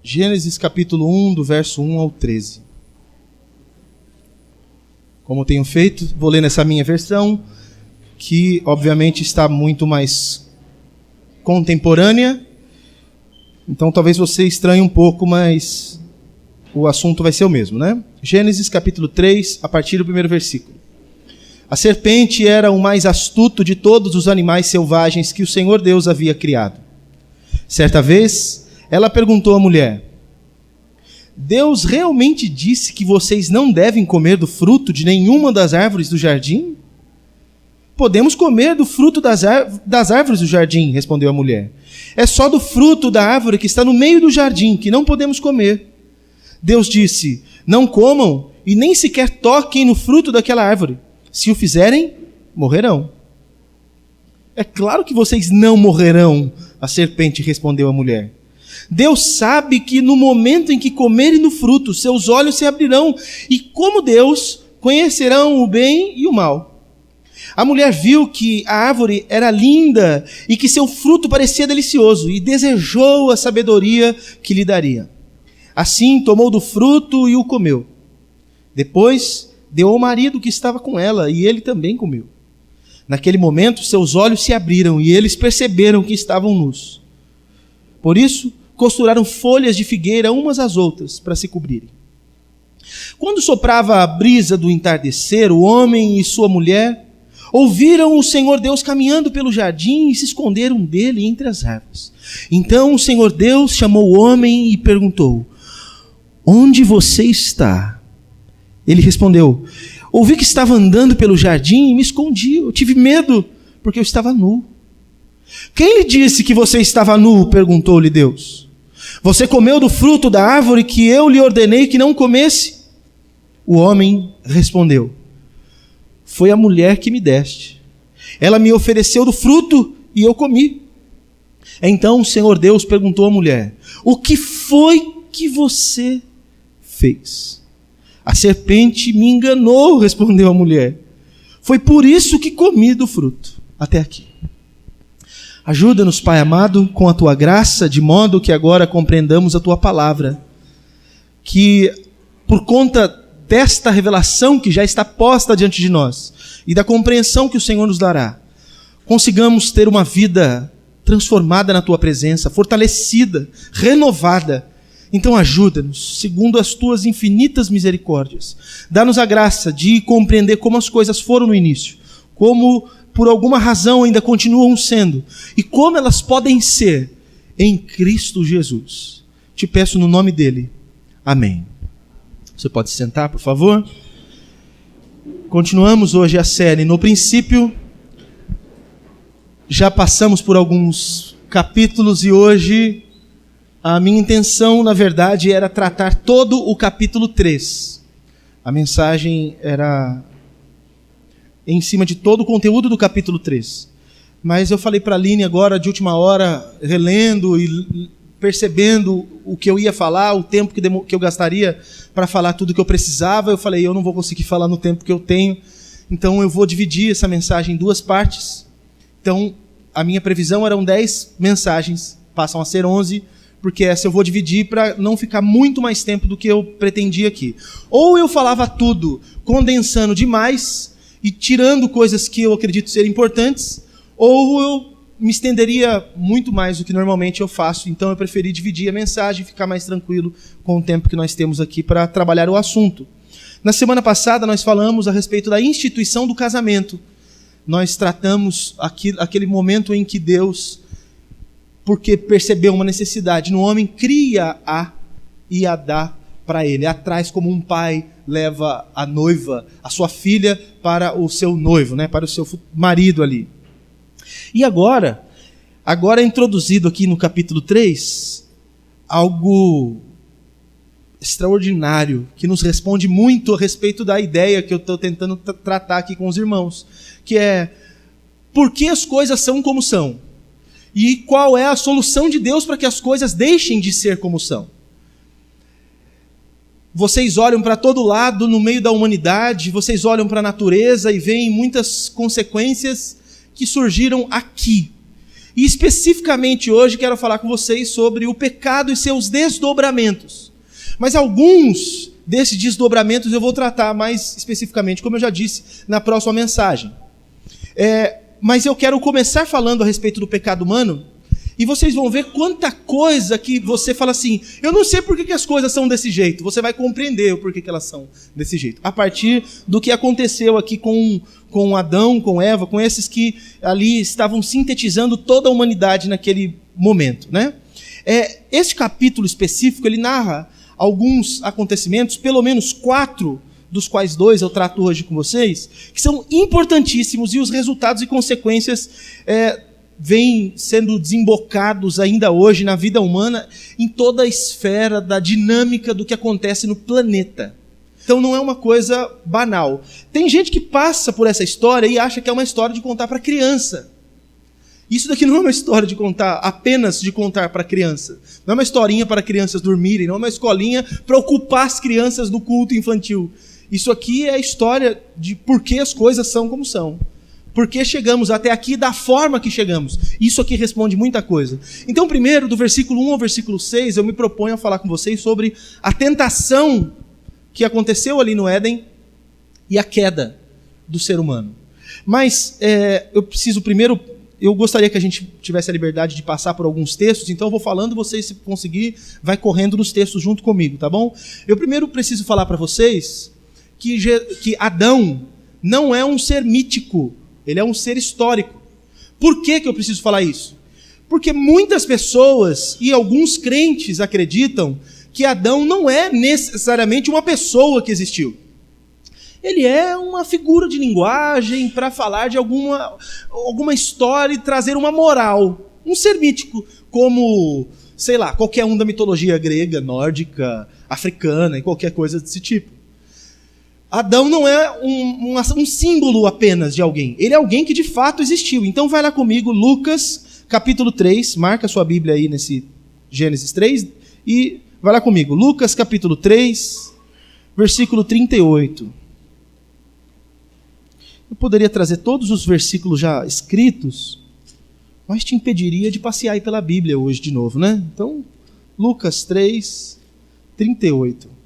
Gênesis capítulo 1, do verso 1 ao 13. Como tenho feito, vou ler nessa minha versão, que obviamente está muito mais contemporânea. Então talvez você estranhe um pouco, mas o assunto vai ser o mesmo, né? Gênesis capítulo 3, a partir do primeiro versículo. A serpente era o mais astuto de todos os animais selvagens que o Senhor Deus havia criado. Certa vez, ela perguntou à mulher: Deus realmente disse que vocês não devem comer do fruto de nenhuma das árvores do jardim? Podemos comer do fruto das árvores do jardim, respondeu a mulher. É só do fruto da árvore que está no meio do jardim que não podemos comer. Deus disse: não comam e nem sequer toquem no fruto daquela árvore. Se o fizerem, morrerão. É claro que vocês não morrerão, a serpente respondeu a mulher. Deus sabe que no momento em que comerem do fruto, seus olhos se abrirão e, como Deus, conhecerão o bem e o mal. A mulher viu que a árvore era linda e que seu fruto parecia delicioso e desejou a sabedoria que lhe daria. Assim, tomou do fruto e o comeu. Depois, deu ao marido que estava com ela e ele também comeu. Naquele momento, seus olhos se abriram e eles perceberam que estavam nus. Por isso, costuraram folhas de figueira umas às outras para se cobrirem. Quando soprava a brisa do entardecer, o homem e sua mulher ouviram o Senhor Deus caminhando pelo jardim e se esconderam dele entre as árvores. Então o Senhor Deus chamou o homem e perguntou: onde você está? Ele respondeu: ouvi que estava andando pelo jardim e me escondi. Eu tive medo porque eu estava nu. Quem lhe disse que você estava nu? Perguntou-lhe Deus. Você comeu do fruto da árvore que eu lhe ordenei que não comesse? O homem respondeu: foi a mulher que me deste. Ela me ofereceu do fruto e eu comi. Então o Senhor Deus perguntou à mulher: o que foi que você fez? A serpente me enganou, respondeu a mulher. Foi por isso que comi do fruto. Até aqui. Ajuda-nos, Pai amado, com a Tua graça, de modo que agora compreendamos a Tua palavra. Que, por conta desta revelação que já está posta diante de nós, e da compreensão que o Senhor nos dará, consigamos ter uma vida transformada na Tua presença, fortalecida, renovada. Então ajuda-nos, segundo as Tuas infinitas misericórdias. Dá-nos a graça de compreender como as coisas foram no início, como por alguma razão ainda continuam sendo, e como elas podem ser em Cristo Jesus. Te peço no nome dele. Amém. Você pode se sentar, por favor? Continuamos hoje a série No Princípio. Já passamos por alguns capítulos e hoje a minha intenção, na verdade, era tratar todo o capítulo 3. A mensagem era em cima de todo o conteúdo do capítulo 3. Mas eu falei para a Aline agora, de última hora, relendo e percebendo o que eu ia falar, o tempo que eu gastaria para falar tudo o que eu precisava. Eu falei: eu não vou conseguir falar no tempo que eu tenho, então eu vou dividir essa mensagem em 2 partes. Então, a minha previsão eram 10 mensagens, passam a ser 11, porque essa eu vou dividir para não ficar muito mais tempo do que eu pretendia aqui. Ou eu falava tudo condensando demais e tirando coisas que eu acredito ser importantes, ou eu me estenderia muito mais do que normalmente eu faço. Então eu preferi dividir a mensagem e ficar mais tranquilo com o tempo que nós temos aqui para trabalhar o assunto. Na semana passada nós falamos a respeito da instituição do casamento. Nós tratamos aquele momento em que Deus, porque percebeu uma necessidade no homem, cria e a dá para ele. Atrás, como um pai leva a noiva, a sua filha, para o seu noivo, né? Para o seu marido ali. E agora é introduzido aqui no capítulo 3, algo extraordinário, que nos responde muito a respeito da ideia que eu estou tentando tratar aqui com os irmãos, que é: por que as coisas são como são? E qual é a solução de Deus para que as coisas deixem de ser como são? Vocês olham para todo lado no meio da humanidade, vocês olham para a natureza e veem muitas consequências que surgiram aqui. E especificamente hoje quero falar com vocês sobre o pecado e seus desdobramentos. Mas alguns desses desdobramentos eu vou tratar mais especificamente, como eu já disse, na próxima mensagem. Mas eu quero começar falando a respeito do pecado humano, e vocês vão ver quanta coisa que você fala assim, eu não sei por que as coisas são desse jeito. Você vai compreender o porquê que elas são desse jeito, a partir do que aconteceu aqui com Adão, com Eva, com esses que ali estavam sintetizando toda a humanidade naquele momento, né? Este capítulo específico, ele narra alguns acontecimentos, pelo menos 4, dos quais 2 eu trato hoje com vocês, que são importantíssimos, e os resultados e consequências vêm sendo desembocados ainda hoje na vida humana, em toda a esfera da dinâmica do que acontece no planeta. Então não é uma coisa banal. Tem gente que passa por essa história e acha que é uma história de contar para criança. Isso daqui não é uma história de contar, apenas de contar para criança. Não é uma historinha para crianças dormirem, não é uma escolinha para ocupar as crianças do culto infantil. Isso aqui é a história de por que as coisas são como são. Por que chegamos até aqui da forma que chegamos. Isso aqui responde muita coisa. Então, primeiro, do versículo 1 ao versículo 6, eu me proponho a falar com vocês sobre a tentação que aconteceu ali no Éden e a queda do ser humano. Mas eu gostaria que a gente tivesse a liberdade de passar por alguns textos, então eu vou falando, vocês, se conseguir, vai correndo nos textos junto comigo, tá bom? Eu primeiro preciso falar para vocês que Adão não é um ser mítico, ele é um ser histórico. Por que eu preciso falar isso? Porque muitas pessoas e alguns crentes acreditam que Adão não é necessariamente uma pessoa que existiu. Ele é uma figura de linguagem para falar de alguma história e trazer uma moral. Um ser mítico, como, sei lá, qualquer um da mitologia grega, nórdica, africana e qualquer coisa desse tipo. Adão não é um símbolo apenas de alguém. Ele é alguém que de fato existiu. Então vai lá comigo, Lucas, capítulo 3. Marca sua Bíblia aí nesse Gênesis 3. E vai lá comigo. Lucas, capítulo 3, versículo 38. Eu poderia trazer todos os versículos já escritos, mas te impediria de passear aí pela Bíblia hoje de novo, né? Então, Lucas 3, 38.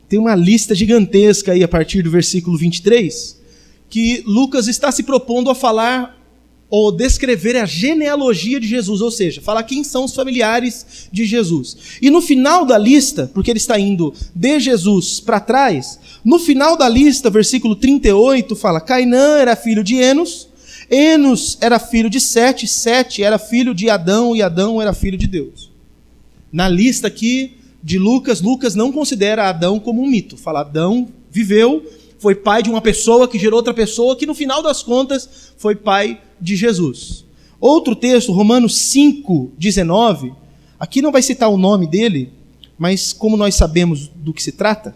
Tem uma lista gigantesca aí a partir do versículo 23, que Lucas está se propondo a falar ou descrever a genealogia de Jesus, ou seja, falar quem são os familiares de Jesus. E no final da lista, porque ele está indo de Jesus para trás, no final da lista, versículo 38, fala: Cainã era filho de Enos, Enos era filho de Sete, Sete era filho de Adão, e Adão era filho de Deus. Na lista aqui de Lucas, Lucas não considera Adão como um mito. Fala, Adão viveu, foi pai de uma pessoa que gerou outra pessoa, que no final das contas foi pai de Jesus. Outro texto, Romanos 5, 19, aqui não vai citar o nome dele, mas como nós sabemos do que se trata,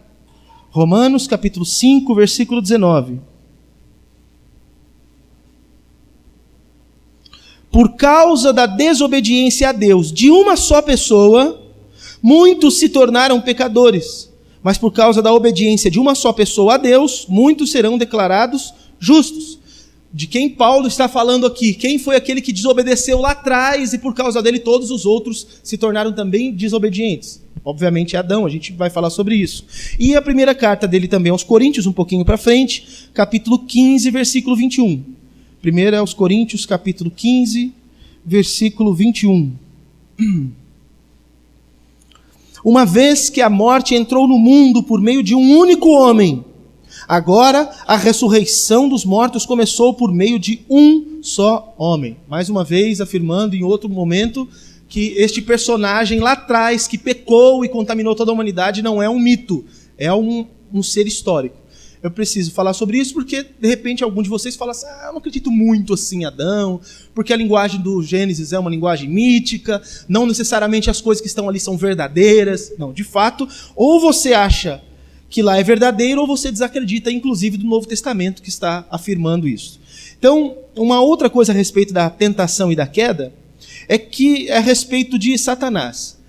Romanos capítulo 5, versículo 19. Por causa da desobediência a Deus de uma só pessoa, muitos se tornaram pecadores, mas por causa da obediência de uma só pessoa a Deus, muitos serão declarados justos. De quem Paulo está falando aqui? Quem foi aquele que desobedeceu lá atrás e por causa dele todos os outros se tornaram também desobedientes? Obviamente Adão, a gente vai falar sobre isso. E a primeira carta dele também aos Coríntios, um pouquinho para frente, capítulo 15, versículo 21. Primeiro é aos Coríntios, capítulo 15, versículo 21. Uma vez que a morte entrou no mundo por meio de um único homem, agora a ressurreição dos mortos começou por meio de um só homem. Mais uma vez afirmando em outro momento que este personagem lá atrás que pecou e contaminou toda a humanidade não é um mito, é um ser histórico. Eu preciso falar sobre isso porque, de repente, algum de vocês fala assim, eu não acredito muito assim em Adão, porque a linguagem do Gênesis é uma linguagem mítica, não necessariamente as coisas que estão ali são verdadeiras. Não, de fato, ou você acha que lá é verdadeiro, ou você desacredita, inclusive, do Novo Testamento, que está afirmando isso. Então, uma outra coisa a respeito da tentação e da queda, é que é a respeito de Satanás.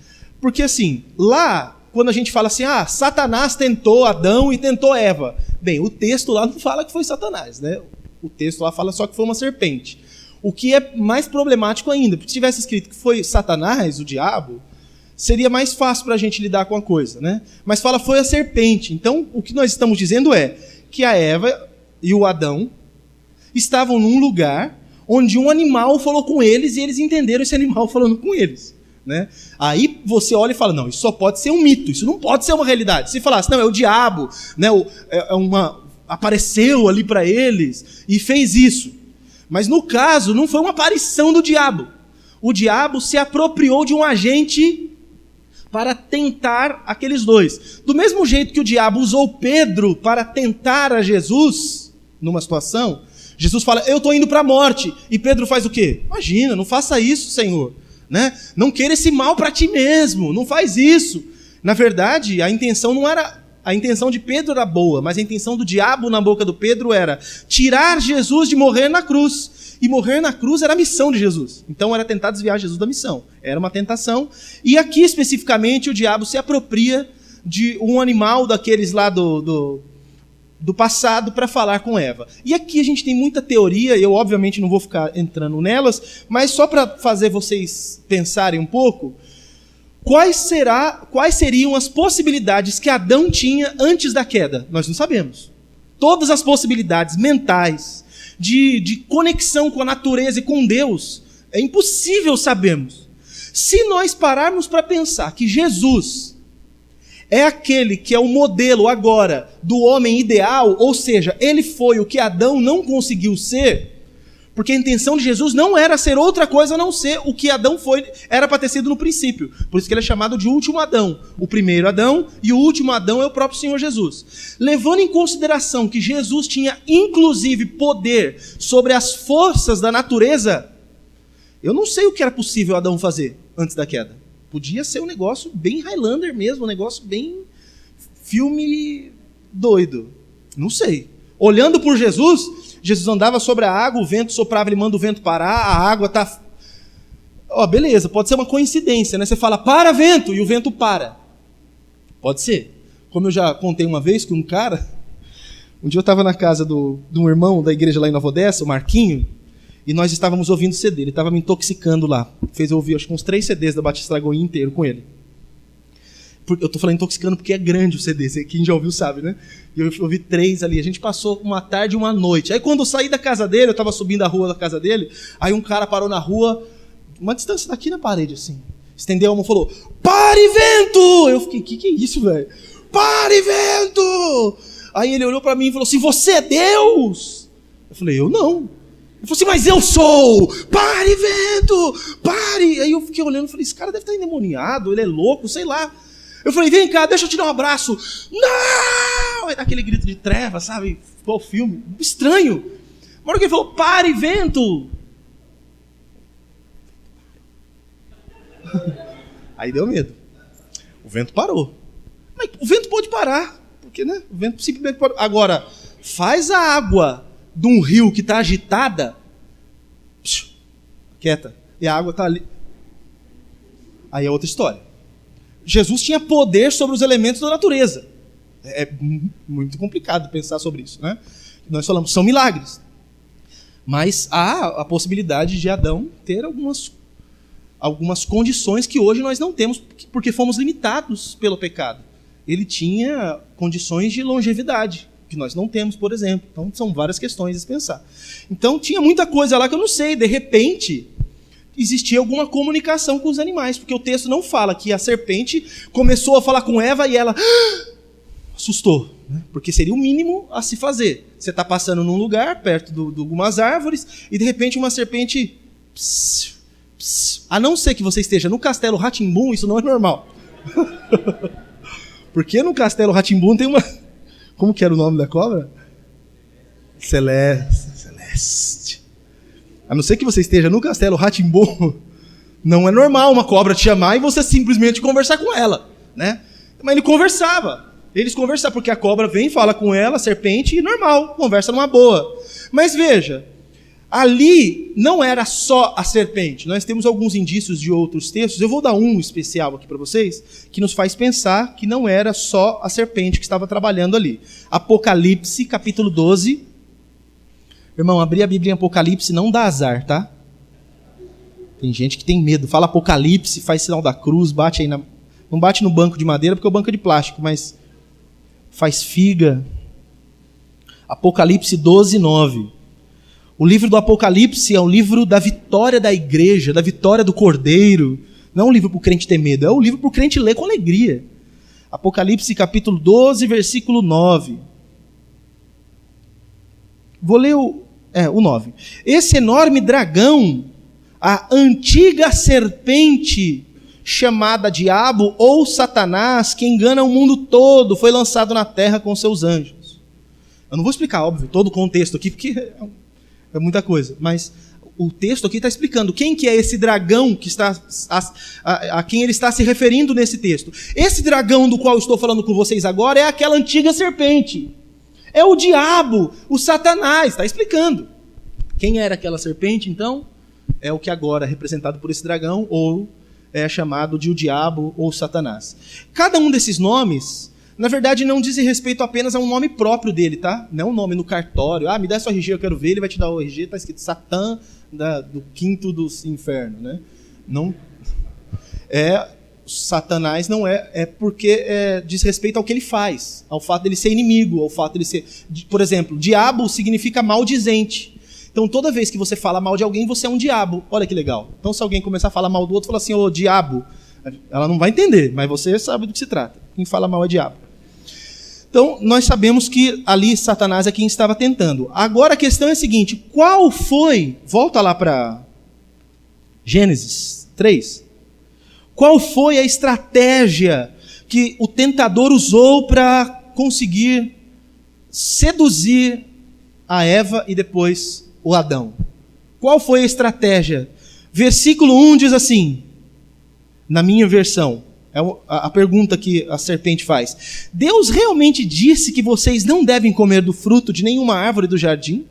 Porque assim, lá, quando a gente fala assim, Satanás tentou Adão e tentou Eva, Bem, o texto lá não fala que foi Satanás, né? O texto lá fala só que foi uma serpente. O que é mais problemático ainda, porque se tivesse escrito que foi Satanás, o diabo, seria mais fácil para a gente lidar com a coisa, né? Mas fala foi a serpente. Então, o que nós estamos dizendo é que a Eva e o Adão estavam num lugar onde um animal falou com eles e eles entenderam esse animal falando com eles, né? Aí você olha e fala, não, isso só pode ser um mito, isso não pode ser uma realidade. Se falasse, não, é o diabo, né? Apareceu ali para eles e fez isso. Mas no caso, não foi uma aparição do diabo. O diabo se apropriou de um agente para tentar aqueles dois. Do mesmo jeito que o diabo usou Pedro para tentar a Jesus, numa situação, Jesus fala, eu estou indo para a morte. E Pedro faz o quê? Imagina, não faça isso, Senhor. Né? Não queira esse mal para ti mesmo, não faz isso. Na verdade, a intenção não era... A intenção de Pedro era boa, mas a intenção do diabo na boca do Pedro era tirar Jesus de morrer na cruz. E morrer na cruz era a missão de Jesus. Então era tentar desviar Jesus da missão. Era uma tentação. E aqui especificamente o diabo se apropria de um animal daqueles lá do passado para falar com Eva. E aqui a gente tem muita teoria, eu obviamente não vou ficar entrando nelas, mas só para fazer vocês pensarem um pouco, quais seriam as possibilidades que Adão tinha antes da queda? Nós não sabemos. Todas as possibilidades mentais, de conexão com a natureza e com Deus, é impossível sabermos. Se nós pararmos para pensar que Jesus é aquele que é o modelo agora do homem ideal, ou seja, ele foi o que Adão não conseguiu ser, porque a intenção de Jesus não era ser outra coisa a não ser o que Adão foi, era para ter sido no princípio. Por isso que ele é chamado de último Adão. O primeiro Adão e o último Adão é o próprio Senhor Jesus. Levando em consideração que Jesus tinha inclusive poder sobre as forças da natureza, eu não sei o que era possível Adão fazer antes da queda. Podia ser um negócio bem Highlander mesmo, um negócio bem filme doido. Não sei. Olhando por Jesus... Jesus andava sobre a água, o vento soprava, ele manda o vento parar, a água está... beleza, pode ser uma coincidência, né? Você fala, para vento, e o vento para. Pode ser. Como eu já contei uma vez que um cara... Um dia eu estava na casa de um irmão da igreja lá em Nova Odessa, o Marquinho, e nós estávamos ouvindo CD, ele estava me intoxicando lá. Fez eu ouvir acho que uns 3 CDs da Batista Lagoinha inteiro com ele. Eu estou falando intoxicando porque é grande o CD, quem já ouviu sabe, né? E eu ouvi 3 ali, a gente passou uma tarde e uma noite. Aí quando eu saí da casa dele, eu estava subindo a rua da casa dele, aí um cara parou na rua, uma distância daqui na parede, assim, estendeu a mão e falou, pare, vento! Eu fiquei, que é isso, velho? Pare, vento! Aí ele olhou para mim e falou assim, você é Deus? Eu falei, eu não. Ele falou assim, mas eu sou! Pare, vento! Pare! Aí eu fiquei olhando e falei, esse cara deve estar endemoniado, ele é louco, sei lá. Eu falei, vem cá, deixa eu te dar um abraço. Não! Aí dá aquele grito de treva, sabe? Ficou o filme. Estranho. Na hora que ele falou, pare, vento. Aí deu medo. O vento parou. Mas o vento pode parar. Porque, né? O vento simplesmente parou. Agora, faz a água de um rio que está agitada, quieta, e a água está ali. Aí é outra história. Jesus tinha poder sobre os elementos da natureza. É muito complicado pensar sobre isso, né? Nós falamos, são milagres. Mas há a possibilidade de Adão ter algumas condições que hoje nós não temos, porque fomos limitados pelo pecado. Ele tinha condições de longevidade, que nós não temos, por exemplo. Então, são várias questões a se pensar. Então, tinha muita coisa lá que eu não sei. De repente... existia alguma comunicação com os animais, porque o texto não fala que a serpente começou a falar com Eva e ela assustou, né? Porque seria o mínimo a se fazer. Você está passando num lugar, perto de algumas árvores, e de repente uma serpente... A não ser que você esteja no Castelo Rá-Tim-Bum, isso não é normal. Porque no Castelo Rá-Tim-Bum tem uma... Como que era o nome da cobra? Celeste. A não ser que você esteja no Castelo Rá-Tim-Bum, não é normal uma cobra te chamar e você simplesmente conversar com ela, né? Mas ele conversava. Eles conversavam, porque a cobra vem, fala com ela, a serpente, e normal, conversa numa boa. Mas veja, ali não era só a serpente. Nós temos alguns indícios de outros textos. Eu vou dar um especial aqui para vocês, que nos faz pensar que não era só a serpente que estava trabalhando ali. Apocalipse, capítulo 12. Irmão, abrir a Bíblia em Apocalipse não dá azar, tá? Tem gente que tem medo. Fala Apocalipse, faz sinal da cruz, bate aí não bate no banco de madeira, porque o banco é de plástico, mas faz figa. Apocalipse 12, 9. O livro do Apocalipse é um livro da vitória da igreja, da vitória do Cordeiro. Não é um livro para o crente ter medo, é um livro para o crente ler com alegria. Apocalipse capítulo 12, versículo 9. Vou ler o 9. Esse enorme dragão, a antiga serpente, chamada Diabo ou Satanás, que engana o mundo todo, foi lançado na terra com seus anjos. Eu não vou explicar, óbvio, todo o contexto aqui, porque é muita coisa, mas o texto aqui está explicando quem que é esse dragão que está a quem ele está se referindo nesse texto. Esse dragão do qual estou falando com vocês agora é aquela antiga serpente. É o diabo, o Satanás, está explicando. Quem era aquela serpente, então? É o que agora é representado por esse dragão, ou é chamado de o diabo ou Satanás. Cada um desses nomes, na verdade, não diz respeito apenas a um nome próprio dele, tá? Não é um nome no cartório. Me dá sua RG, eu quero ver, ele vai te dar o RG, está escrito Satã, do quinto dos infernos, né? Não... Satanás não é porque diz respeito ao que ele faz, ao fato dele ser inimigo, ao fato dele ser... Por exemplo, diabo significa maldizente. Então, toda vez que você fala mal de alguém, você é um diabo. Olha que legal. Então, se alguém começar a falar mal do outro, fala assim, ô diabo, ela não vai entender, mas você sabe do que se trata. Quem fala mal é diabo. Então, nós sabemos que ali Satanás é quem estava tentando. Agora a questão é a seguinte, qual foi... Volta lá para Gênesis 3. Qual foi a estratégia que o tentador usou para conseguir seduzir a Eva e depois o Adão? Qual foi a estratégia? Versículo 1 diz assim, na minha versão, é a pergunta que a serpente faz. Deus realmente disse que vocês não devem comer do fruto de nenhuma árvore do jardim?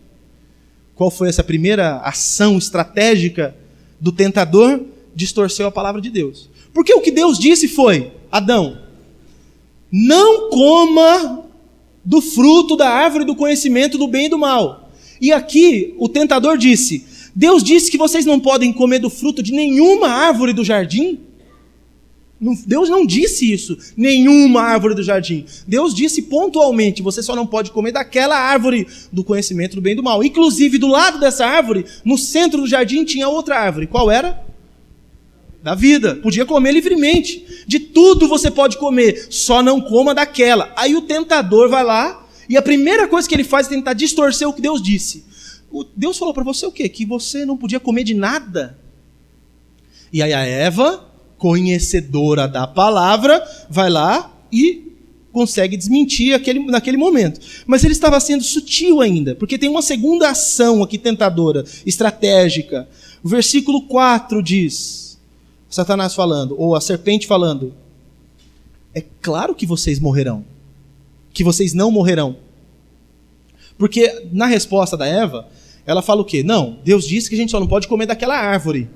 Qual foi essa primeira ação estratégica do tentador? Distorceu a palavra de Deus. Porque o que Deus disse foi, Adão, não coma do fruto da árvore do conhecimento do bem e do mal. E aqui o tentador disse, Deus disse que vocês não podem comer do fruto de nenhuma árvore do jardim? Deus não disse isso, nenhuma árvore do jardim. Deus disse pontualmente, você só não pode comer daquela árvore do conhecimento do bem e do mal. Inclusive, do lado dessa árvore, no centro do jardim, tinha outra árvore. Qual era? Da vida. Podia comer livremente. De tudo você pode comer, só não coma daquela. Aí o tentador vai lá, e a primeira coisa que ele faz é tentar distorcer o que Deus disse. Deus falou para você o quê? Que você não podia comer de nada. E aí a Eva, conhecedora da palavra, vai lá e consegue desmentir naquele momento. Mas ele estava sendo sutil ainda, porque tem uma segunda ação aqui tentadora, estratégica. O versículo 4 diz, Satanás falando, ou a serpente falando, é claro que vocês morrerão, que vocês não morrerão. Porque na resposta da Eva, ela fala o quê? Não, Deus disse que a gente só não pode comer daquela árvore,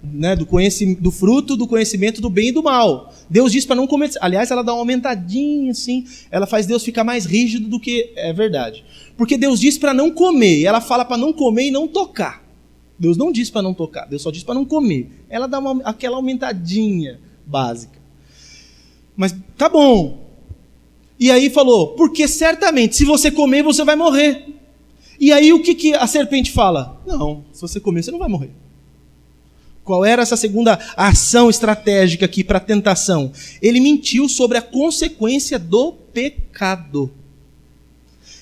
né, do fruto do conhecimento do bem e do mal. Deus disse para não comer. Aliás, ela dá uma aumentadinha assim, ela faz Deus ficar mais rígido do que é verdade. Porque Deus disse para não comer, e ela fala para não comer e não tocar. Deus não disse para não tocar, Deus só disse para não comer. Ela dá aquela aumentadinha básica. Mas tá bom. E aí falou, porque certamente se você comer, você vai morrer. E aí o que a serpente fala? Não, se você comer, você não vai morrer. Qual era essa segunda ação estratégica aqui para a tentação? Ele mentiu sobre a consequência do pecado.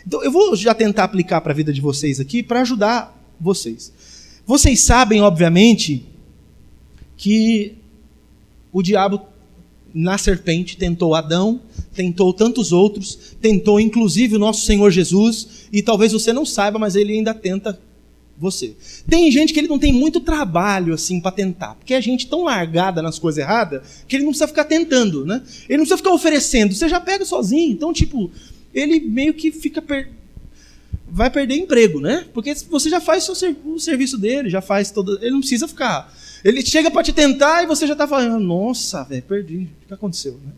Então eu vou já tentar aplicar para a vida de vocês aqui, para ajudar vocês. Vocês sabem, obviamente, que o diabo, na serpente, tentou Adão, tentou tantos outros, tentou inclusive o nosso Senhor Jesus, e talvez você não saiba, mas ele ainda tenta você. Tem gente que ele não tem muito trabalho assim para tentar, porque é gente tão largada nas coisas erradas, que ele não precisa ficar tentando, né? Ele não precisa ficar oferecendo, você já pega sozinho. Então, ele meio que fica... vai perder emprego, né? Porque você já faz o serviço dele, já faz todo... Ele não precisa ficar... Ele chega para te tentar e você já está falando, nossa, velho, perdi. O que aconteceu? Né?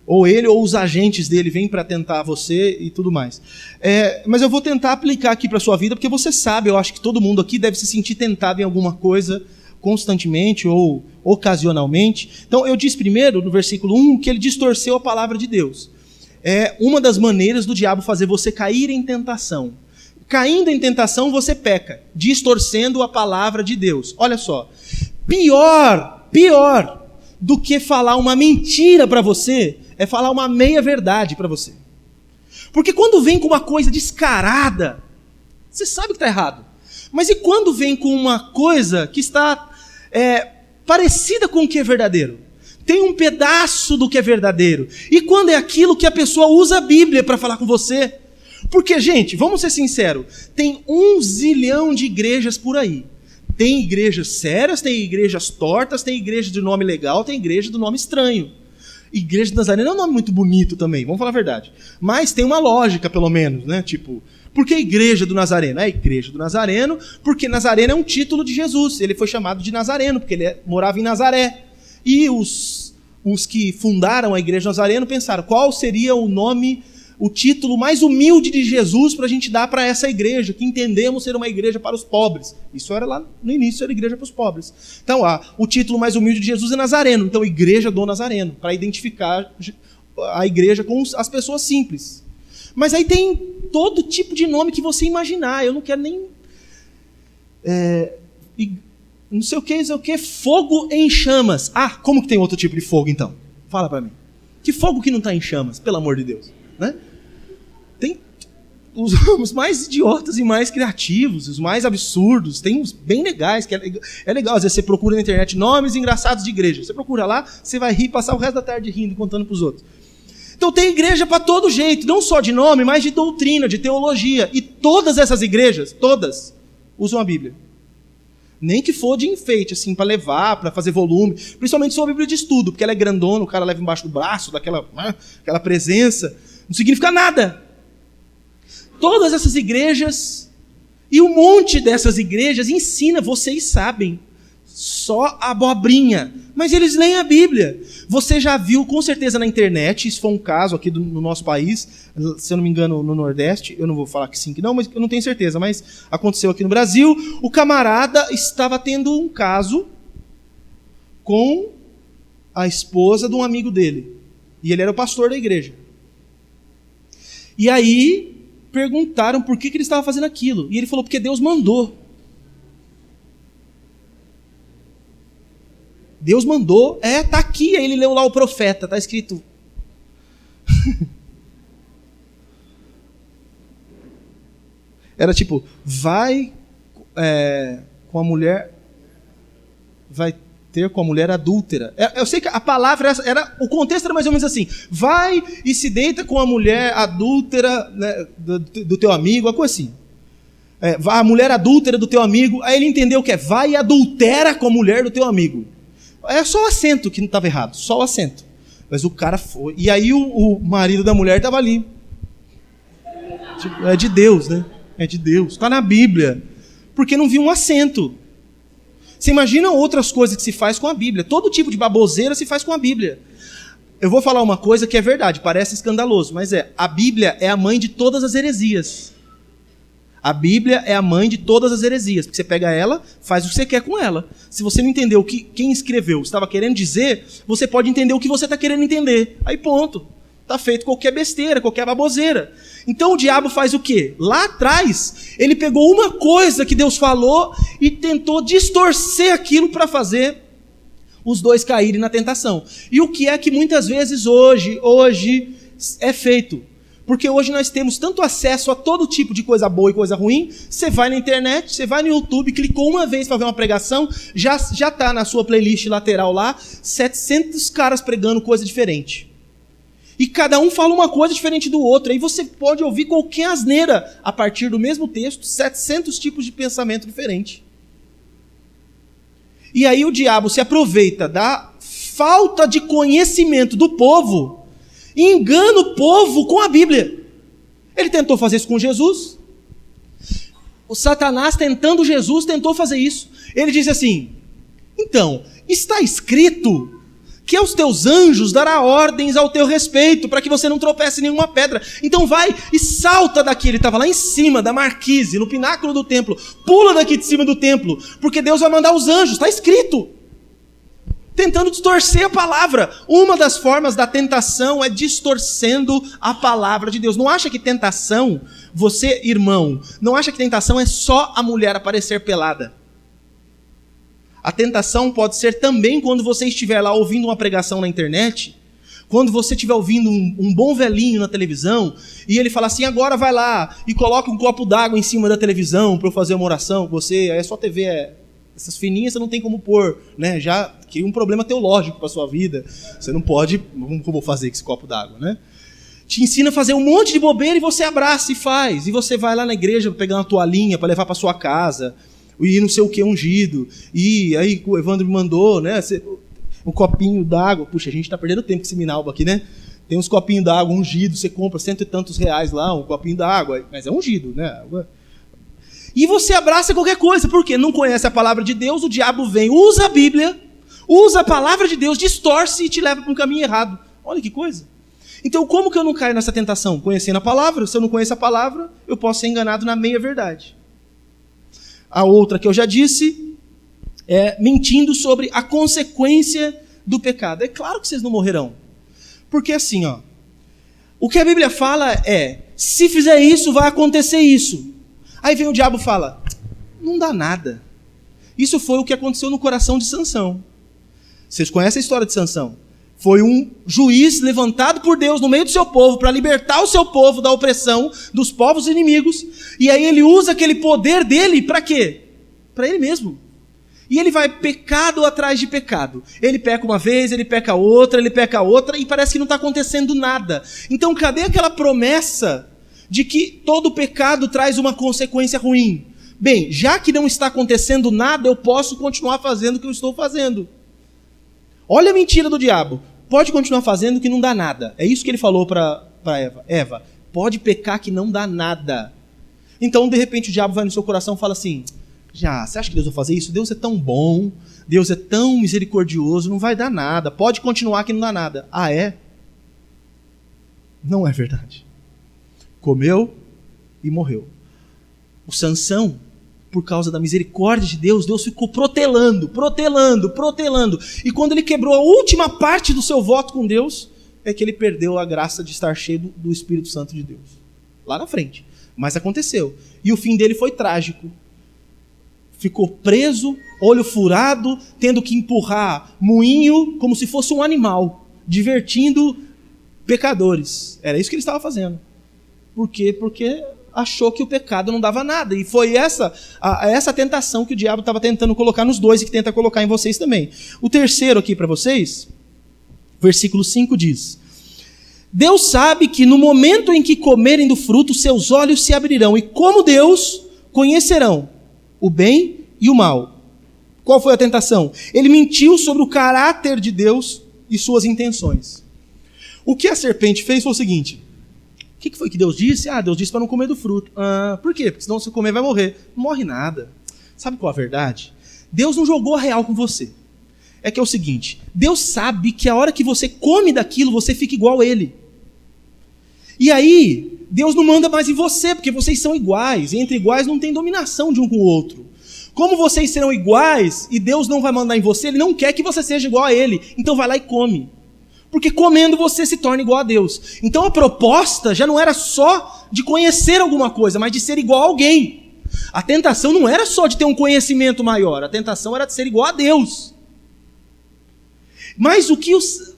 Ou ele ou os agentes dele vêm para tentar você e tudo mais. Mas eu vou tentar aplicar aqui para a sua vida, porque você sabe, eu acho que todo mundo aqui deve se sentir tentado em alguma coisa constantemente ou ocasionalmente. Então, eu disse primeiro, no versículo 1, que ele distorceu a palavra de Deus. É uma das maneiras do diabo fazer você cair em tentação. Caindo em tentação, você peca, distorcendo a palavra de Deus. Olha só, pior do que falar uma mentira para você, é falar uma meia-verdade para você. Porque quando vem com uma coisa descarada, você sabe que está errado. Mas e quando vem com uma coisa que está parecida com o que é verdadeiro? Tem um pedaço do que é verdadeiro. E quando é aquilo que a pessoa usa a Bíblia para falar com você? Porque, gente, vamos ser sinceros, tem 1 zilhão de igrejas por aí. Tem igrejas sérias, tem igrejas tortas, tem igreja de nome legal, tem igreja do nome estranho. Igreja de Nazareno é um nome muito bonito também, vamos falar a verdade. Mas tem uma lógica, pelo menos, né? Tipo, por que Igreja do Nazareno? É Igreja do Nazareno, porque Nazareno é um título de Jesus. Ele foi chamado de Nazareno, porque ele morava em Nazaré. E os que fundaram a Igreja do Nazareno pensaram, qual seria o nome, o título mais humilde de Jesus para a gente dar para essa igreja, que entendemos ser uma igreja para os pobres. Isso era lá no início, era igreja para os pobres. Então, o título mais humilde de Jesus é Nazareno. Então, Igreja do Nazareno, para identificar a igreja com as pessoas simples. Mas aí tem todo tipo de nome que você imaginar. Eu não quero nem... não sei o que, fogo em chamas. Como que tem outro tipo de fogo, então? Fala para mim. Que fogo que não está em chamas, pelo amor de Deus? Né? Tem os mais idiotas e mais criativos, os mais absurdos, tem uns bem legais, que é legal, às vezes você procura na internet nomes engraçados de igreja, você procura lá, você vai rir e passar o resto da tarde rindo, contando para os outros. Então tem igreja para todo jeito, não só de nome, mas de doutrina, de teologia, e todas essas igrejas, todas, usam a Bíblia. Nem que for de enfeite, assim, para levar, para fazer volume, principalmente se for a Bíblia de estudo, porque ela é grandona, o cara leva embaixo do braço, aquela presença, não significa nada. Todas essas igrejas, e um monte dessas igrejas ensina, vocês sabem, só abobrinha, mas eles leem a Bíblia. Você já viu com certeza na internet, isso foi um caso aqui no nosso país, se eu não me engano no Nordeste, eu não vou falar que sim, que não, mas eu não tenho certeza, mas aconteceu aqui no Brasil, o camarada estava tendo um caso com a esposa de um amigo dele, e ele era o pastor da igreja. E aí perguntaram por que ele estava fazendo aquilo. E ele falou, porque Deus mandou. Deus mandou. Tá aqui. Aí ele leu lá o profeta. Está escrito. Era tipo, vai com a mulher... Vai ter com a mulher adúltera. Eu sei que a palavra o contexto era mais ou menos assim, vai e se deita com a mulher adúltera, né, do teu amigo, algo assim. A mulher adúltera do teu amigo, aí ele entendeu que vai e adultera com a mulher do teu amigo. É só o acento que não estava errado, só o acento. Mas o cara foi, e aí o marido da mulher estava ali. É de Deus, né? É de Deus, está na Bíblia. Porque não viu um acento. Você imagina outras coisas que se faz com a Bíblia. Todo tipo de baboseira se faz com a Bíblia. Eu vou falar uma coisa que é verdade, parece escandaloso, mas a Bíblia é a mãe de todas as heresias. A Bíblia é a mãe de todas as heresias, porque você pega ela, faz o que você quer com ela. Se você não entendeu o que quem escreveu estava querendo dizer, você pode entender o que você está querendo entender. Aí ponto. Está feito qualquer besteira, qualquer baboseira. Então o diabo faz o quê? Lá atrás, ele pegou uma coisa que Deus falou e tentou distorcer aquilo para fazer os dois caírem na tentação. E o que é que muitas vezes hoje é feito? Porque hoje nós temos tanto acesso a todo tipo de coisa boa e coisa ruim, você vai na internet, você vai no YouTube, clicou uma vez para ver uma pregação, já está na sua playlist lateral lá, 700 caras pregando coisa diferente. E cada um fala uma coisa diferente do outro. Aí você pode ouvir qualquer asneira a partir do mesmo texto, 700 tipos de pensamento diferente. E aí o diabo se aproveita da falta de conhecimento do povo e engana o povo com a Bíblia. Ele tentou fazer isso com Jesus. o Satanás, tentando Jesus, tentou fazer isso. Ele disse assim: então, está escrito que aos teus anjos dará ordens ao teu respeito, para que você não tropece em nenhuma pedra. Então vai e salta daqui. Ele estava lá em cima da marquise, no pináculo do templo. Pula daqui de cima do templo, porque Deus vai mandar os anjos, está escrito. Tentando distorcer a palavra. Uma das formas da tentação é distorcendo a palavra de Deus. Não acha que tentação, você, irmão, não acha que tentação é só a mulher aparecer pelada? A tentação pode ser também quando você estiver lá ouvindo uma pregação na internet, quando você estiver ouvindo um bom velhinho na televisão, e ele fala assim: agora vai lá e coloca um copo d'água em cima da televisão para eu fazer uma oração com você. Aí a sua TV essas fininhas você não tem como pôr, né? Já cria um problema teológico para sua vida. Você não pode, como eu vou fazer com esse copo d'água, né? Te ensina a fazer um monte de bobeira e você abraça e faz. E você vai lá na igreja pegar uma toalhinha para levar para sua casa, e não sei o que ungido, e aí o Evandro me mandou, né, um copinho d'água. Puxa, a gente está perdendo tempo com esse Minalba aqui, né? Tem uns copinhos d'água ungidos, você compra R$100 e tantos lá, um copinho d'água, mas é ungido, né? E você abraça qualquer coisa, porque não conhece a palavra de Deus, o diabo vem, usa a Bíblia, usa a palavra de Deus, distorce e te leva para um caminho errado. Olha que coisa. Então como que eu não caio nessa tentação? Conhecendo a palavra. Se eu não conheço a palavra, eu posso ser enganado na meia verdade. A outra que eu já disse é mentindo sobre a consequência do pecado. É claro que vocês não morrerão. Porque assim, ó, o que a Bíblia fala é: se fizer isso, vai acontecer isso. Aí vem o diabo e fala: não dá nada. Isso foi o que aconteceu no coração de Sansão. Vocês conhecem a história de Sansão? Foi um juiz levantado por Deus no meio do seu povo para libertar o seu povo da opressão dos povos inimigos. E aí ele usa aquele poder dele para quê? Para ele mesmo. E ele vai pecado atrás de pecado. Ele peca uma vez, ele peca outra, e parece que não está acontecendo nada. Então cadê aquela promessa de que todo pecado traz uma consequência ruim? Bem, já que não está acontecendo nada, eu posso continuar fazendo o que eu estou fazendo. Olha a mentira do diabo. Pode continuar fazendo que não dá nada. É isso que ele falou para Eva. Eva, pode pecar que não dá nada. Então, de repente, o diabo vai no seu coração e fala assim: você acha que Deus vai fazer isso? Deus é tão bom, Deus é tão misericordioso, não vai dar nada. Pode continuar que não dá nada. Ah, é? Não é verdade. Comeu e morreu. O Sansão, por causa da misericórdia de Deus, Deus ficou protelando. E quando ele quebrou a última parte do seu voto com Deus, é que ele perdeu a graça de estar cheio do Espírito Santo de Deus. Lá na frente. Mas aconteceu. E o fim dele foi trágico. Ficou preso, olho furado, tendo que empurrar moinho como se fosse um animal, divertindo pecadores. Era isso que ele estava fazendo. Por quê? Porque achou que o pecado não dava nada. E foi essa tentação que o diabo estava tentando colocar nos dois e que tenta colocar em vocês também. O terceiro aqui para vocês, versículo 5 diz: Deus sabe que no momento em que comerem do fruto, seus olhos se abrirão, e como Deus, conhecerão o bem e o mal. Qual foi a tentação? Ele mentiu sobre o caráter de Deus e suas intenções. O que a serpente fez foi o seguinte: o que foi que Deus disse? Deus disse para não comer do fruto. Por quê? Porque senão se comer vai morrer. Não morre nada. Sabe qual é a verdade? Deus não jogou a real com você. É que é o seguinte: Deus sabe que a hora que você come daquilo, você fica igual a Ele. E aí, Deus não manda mais em você, porque vocês são iguais. E entre iguais não tem dominação de um com o outro. Como vocês serão iguais e Deus não vai mandar em você, Ele não quer que você seja igual a Ele. Então vai lá e come. Porque comendo você se torna igual a Deus. Então a proposta já não era só de conhecer alguma coisa, mas de ser igual a alguém. A tentação não era só de ter um conhecimento maior, a tentação era de ser igual a Deus. Mas o que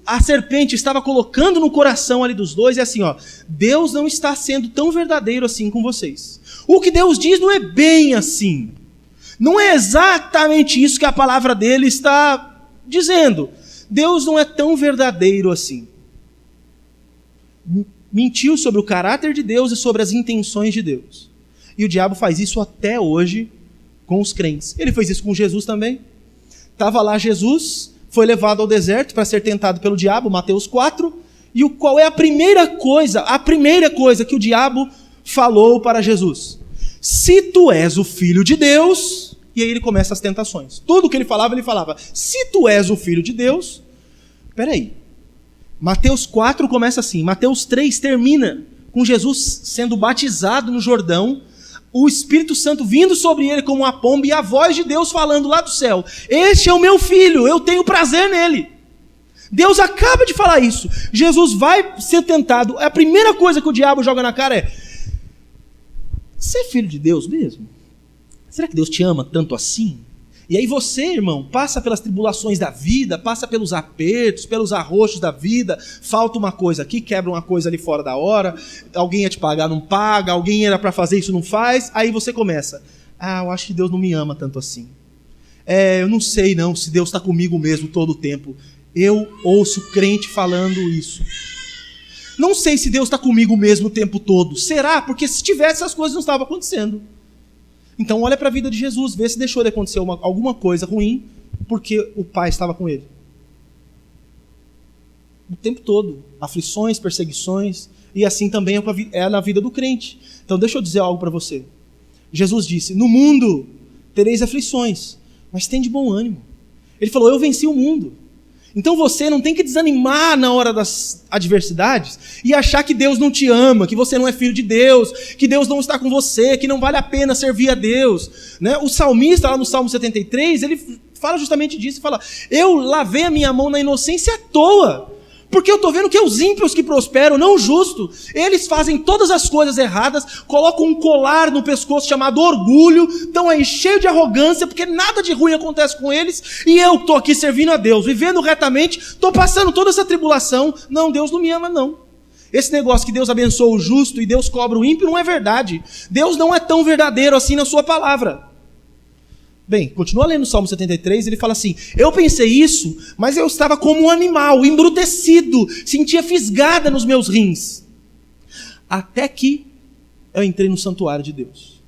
a serpente estava colocando no coração ali dos dois é assim: Deus não está sendo tão verdadeiro assim com vocês. O que Deus diz não é bem assim. Não é exatamente isso que a palavra dele está dizendo. Deus não é tão verdadeiro assim. Mentiu sobre o caráter de Deus e sobre as intenções de Deus. E o diabo faz isso até hoje com os crentes. Ele fez isso com Jesus também. Estava lá Jesus, foi levado ao deserto para ser tentado pelo diabo, Mateus 4. E qual é a primeira coisa que o diabo falou para Jesus? se tu és o Filho de Deus... E aí ele começa as tentações. Tudo que ele falava, se tu és o Filho de Deus... Peraí. Mateus 4 começa assim. Mateus 3 termina com Jesus sendo batizado no Jordão, o Espírito Santo vindo sobre ele como uma pomba e a voz de Deus falando lá do céu: este é o meu filho, eu tenho prazer nele. Deus acaba de falar isso. Jesus vai ser tentado. A primeira coisa que o diabo joga na cara é: você é filho de Deus mesmo? Será que Deus te ama tanto assim? E aí você, irmão, passa pelas tribulações da vida, passa pelos apertos, pelos arroxos da vida, falta uma coisa aqui, quebra uma coisa ali fora da hora, alguém ia te pagar, não paga, alguém era para fazer isso, não faz, aí você começa: eu acho que Deus não me ama tanto assim. Eu não sei não se Deus está comigo mesmo todo o tempo. Eu ouço crente falando isso. Não sei se Deus está comigo mesmo o tempo todo. Será? Porque se tivesse, essas coisas não estavam acontecendo. Então olha para a vida de Jesus, vê se deixou de acontecer alguma coisa ruim porque o Pai estava com ele. O tempo todo. Aflições, perseguições, e assim também é na vida do crente. Então deixa eu dizer algo para você. Jesus disse: no mundo tereis aflições, mas tem de bom ânimo. Ele falou: eu venci o mundo. Então você não tem que desanimar na hora das adversidades e achar que Deus não te ama, que você não é filho de Deus, que Deus não está com você, que não vale a pena servir a Deus. Né? O salmista, lá no Salmo 73, ele fala justamente disso, ele fala: eu lavei a minha mão na inocência à toa, porque eu estou vendo que é os ímpios que prosperam, não os justos. Eles fazem todas as coisas erradas, colocam um colar no pescoço chamado orgulho, estão aí cheios de arrogância, porque nada de ruim acontece com eles, e eu estou aqui servindo a Deus, vivendo retamente, estou passando toda essa tribulação. Não, Deus não me ama não. Esse negócio que Deus abençoa o justo e Deus cobra o ímpio não é verdade. Deus não é tão verdadeiro assim na sua palavra. Bem, continua lendo o Salmo 73, ele fala assim: eu pensei isso, mas eu estava como um animal, embrutecido, sentia fisgada nos meus rins. Até que eu entrei no santuário de Deus.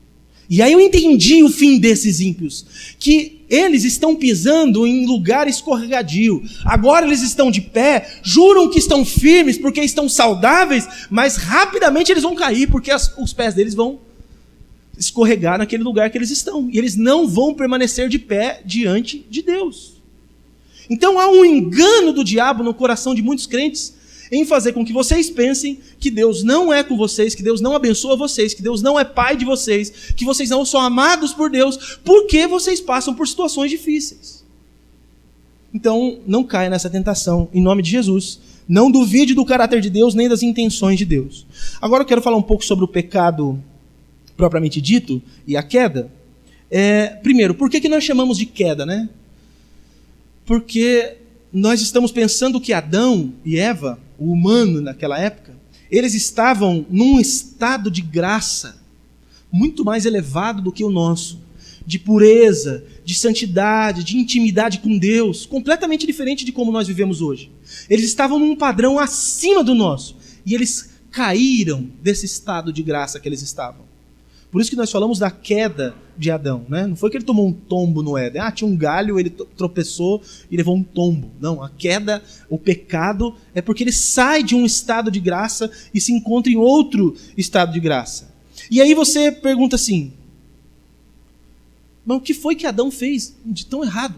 E aí eu entendi o fim desses ímpios, que eles estão pisando em lugar escorregadio. Agora eles estão de pé, juram que estão firmes porque estão saudáveis, mas rapidamente eles vão cair, porque os pés deles vão escorregar naquele lugar que eles estão. E eles não vão permanecer de pé diante de Deus. Então há um engano do diabo no coração de muitos crentes em fazer com que vocês pensem que Deus não é com vocês, que Deus não abençoa vocês, que Deus não é pai de vocês, que vocês não são amados por Deus, porque vocês passam por situações difíceis. Então não caia nessa tentação, em nome de Jesus. Não duvide do caráter de Deus, nem das intenções de Deus. Agora eu quero falar um pouco sobre o pecado propriamente dito, e a queda. Primeiro, por que nós chamamos de queda, né? Porque nós estamos pensando que Adão e Eva, o humano naquela época, eles estavam num estado de graça muito mais elevado do que o nosso, de pureza, de santidade, de intimidade com Deus, completamente diferente de como nós vivemos hoje. Eles estavam num padrão acima do nosso, e eles caíram desse estado de graça que eles estavam. Por isso que nós falamos da queda de Adão, né? Não foi que ele tomou um tombo no Éden. Tinha um galho, ele tropeçou e levou um tombo. Não, a queda, o pecado, é porque ele sai de um estado de graça e se encontra em outro estado de graça. E aí você pergunta assim: mas o que foi que Adão fez de tão errado?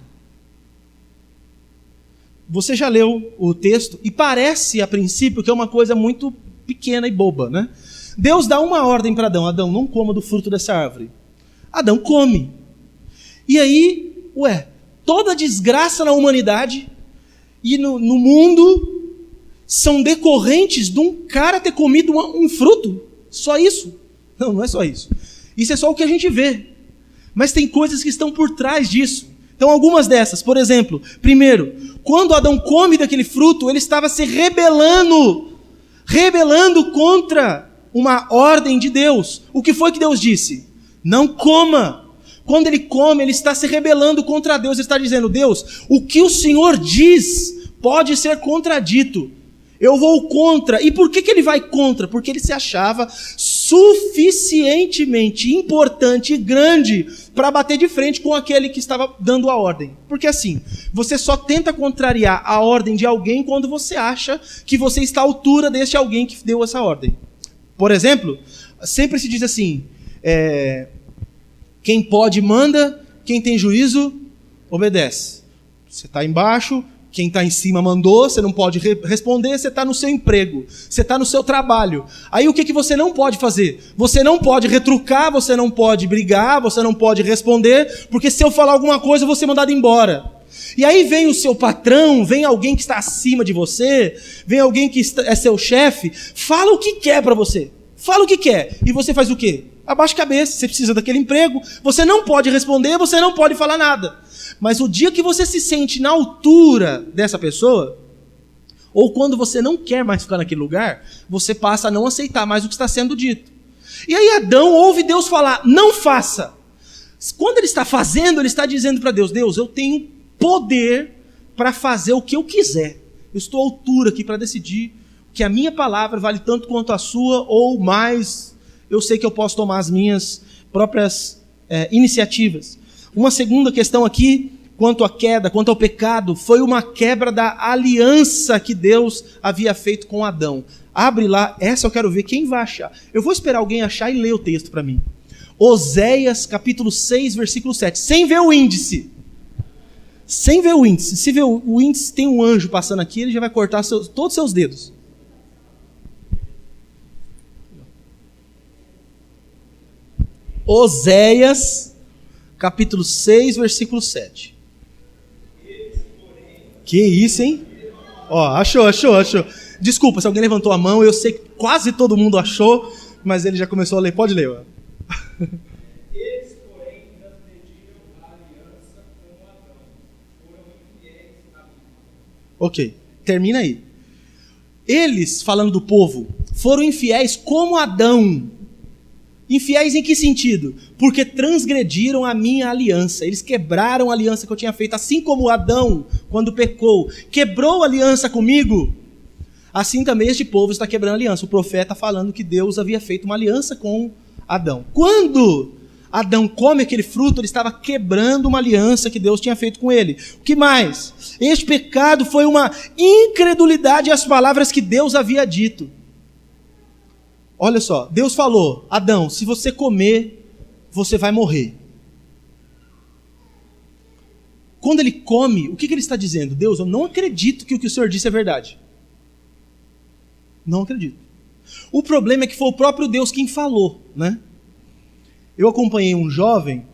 Você já leu o texto e parece, a princípio, que é uma coisa muito pequena e boba, né? Deus dá uma ordem para Adão: Adão, não coma do fruto dessa árvore. Adão come. E aí, toda a desgraça na humanidade e no mundo são decorrentes de um cara ter comido um fruto. Só isso? Não, não é só isso. Isso é só o que a gente vê. Mas tem coisas que estão por trás disso. Então, algumas dessas, por exemplo, primeiro, quando Adão come daquele fruto, ele estava se rebelando contra uma ordem de Deus. O que foi que Deus disse? Não coma. Quando ele come, ele está se rebelando contra Deus. Ele está dizendo: Deus, o que o Senhor diz pode ser contradito. Eu vou contra. E por que ele vai contra? Porque ele se achava suficientemente importante e grande para bater de frente com aquele que estava dando a ordem. Porque assim, você só tenta contrariar a ordem de alguém quando você acha que você está à altura desse alguém que deu essa ordem. Por exemplo, sempre se diz assim: Quem pode manda, quem tem juízo obedece. Você está embaixo, quem está em cima mandou, você não pode responder, você está no seu emprego, você está no seu trabalho. Aí o que você não pode fazer? Você não pode retrucar, você não pode brigar, você não pode responder, porque se eu falar alguma coisa, eu vou ser mandado embora. E aí vem o seu patrão, vem alguém que está acima de você, vem alguém que é seu chefe, fala o que quer para você. Fala o que quer. E você faz o quê? Abaixa a cabeça, você precisa daquele emprego, você não pode responder, você não pode falar nada. Mas o dia que você se sente na altura dessa pessoa, ou quando você não quer mais ficar naquele lugar, você passa a não aceitar mais o que está sendo dito. E aí Adão ouve Deus falar, não faça. Quando ele está fazendo, ele está dizendo para Deus, Deus, eu tenho poder para fazer o que eu quiser. Eu estou à altura aqui para decidir que a minha palavra vale tanto quanto a sua, ou mais, eu sei que eu posso tomar as minhas próprias iniciativas. Uma segunda questão aqui, quanto à queda, quanto ao pecado, foi uma quebra da aliança que Deus havia feito com Adão. Abre lá, essa eu quero ver quem vai achar. Eu vou esperar alguém achar e ler o texto para mim. Oséias, capítulo 6, versículo 7. Sem ver o índice. Sem ver o índice. Se ver o índice, tem um anjo passando aqui, ele já vai cortar todos os seus dedos. Oséias, capítulo 6, versículo 7. Que isso, hein? Ó, achou. Desculpa se alguém levantou a mão, eu sei que quase todo mundo achou, mas ele já começou a ler. Pode ler, ó. Eles, porém, transgrediram a aliança com Adão. Foram infiéis a mim. Ok, termina aí. Eles, falando do povo, foram infiéis como Adão. Infiéis em que sentido? Porque transgrediram a minha aliança. Eles quebraram a aliança que eu tinha feito. Assim como Adão, quando pecou, quebrou a aliança comigo, assim também este povo está quebrando a aliança. O profeta falando que Deus havia feito uma aliança com Adão. Quando Adão come aquele fruto, ele estava quebrando uma aliança que Deus tinha feito com ele. O que mais? Este pecado foi uma incredulidade às palavras que Deus havia dito. Olha só, Deus falou, Adão, se você comer, você vai morrer. Quando ele come, o que ele está dizendo? Deus, eu não acredito que o que o Senhor disse é verdade. Não acredito. O problema é que foi o próprio Deus quem falou, né? Eu acompanhei um jovem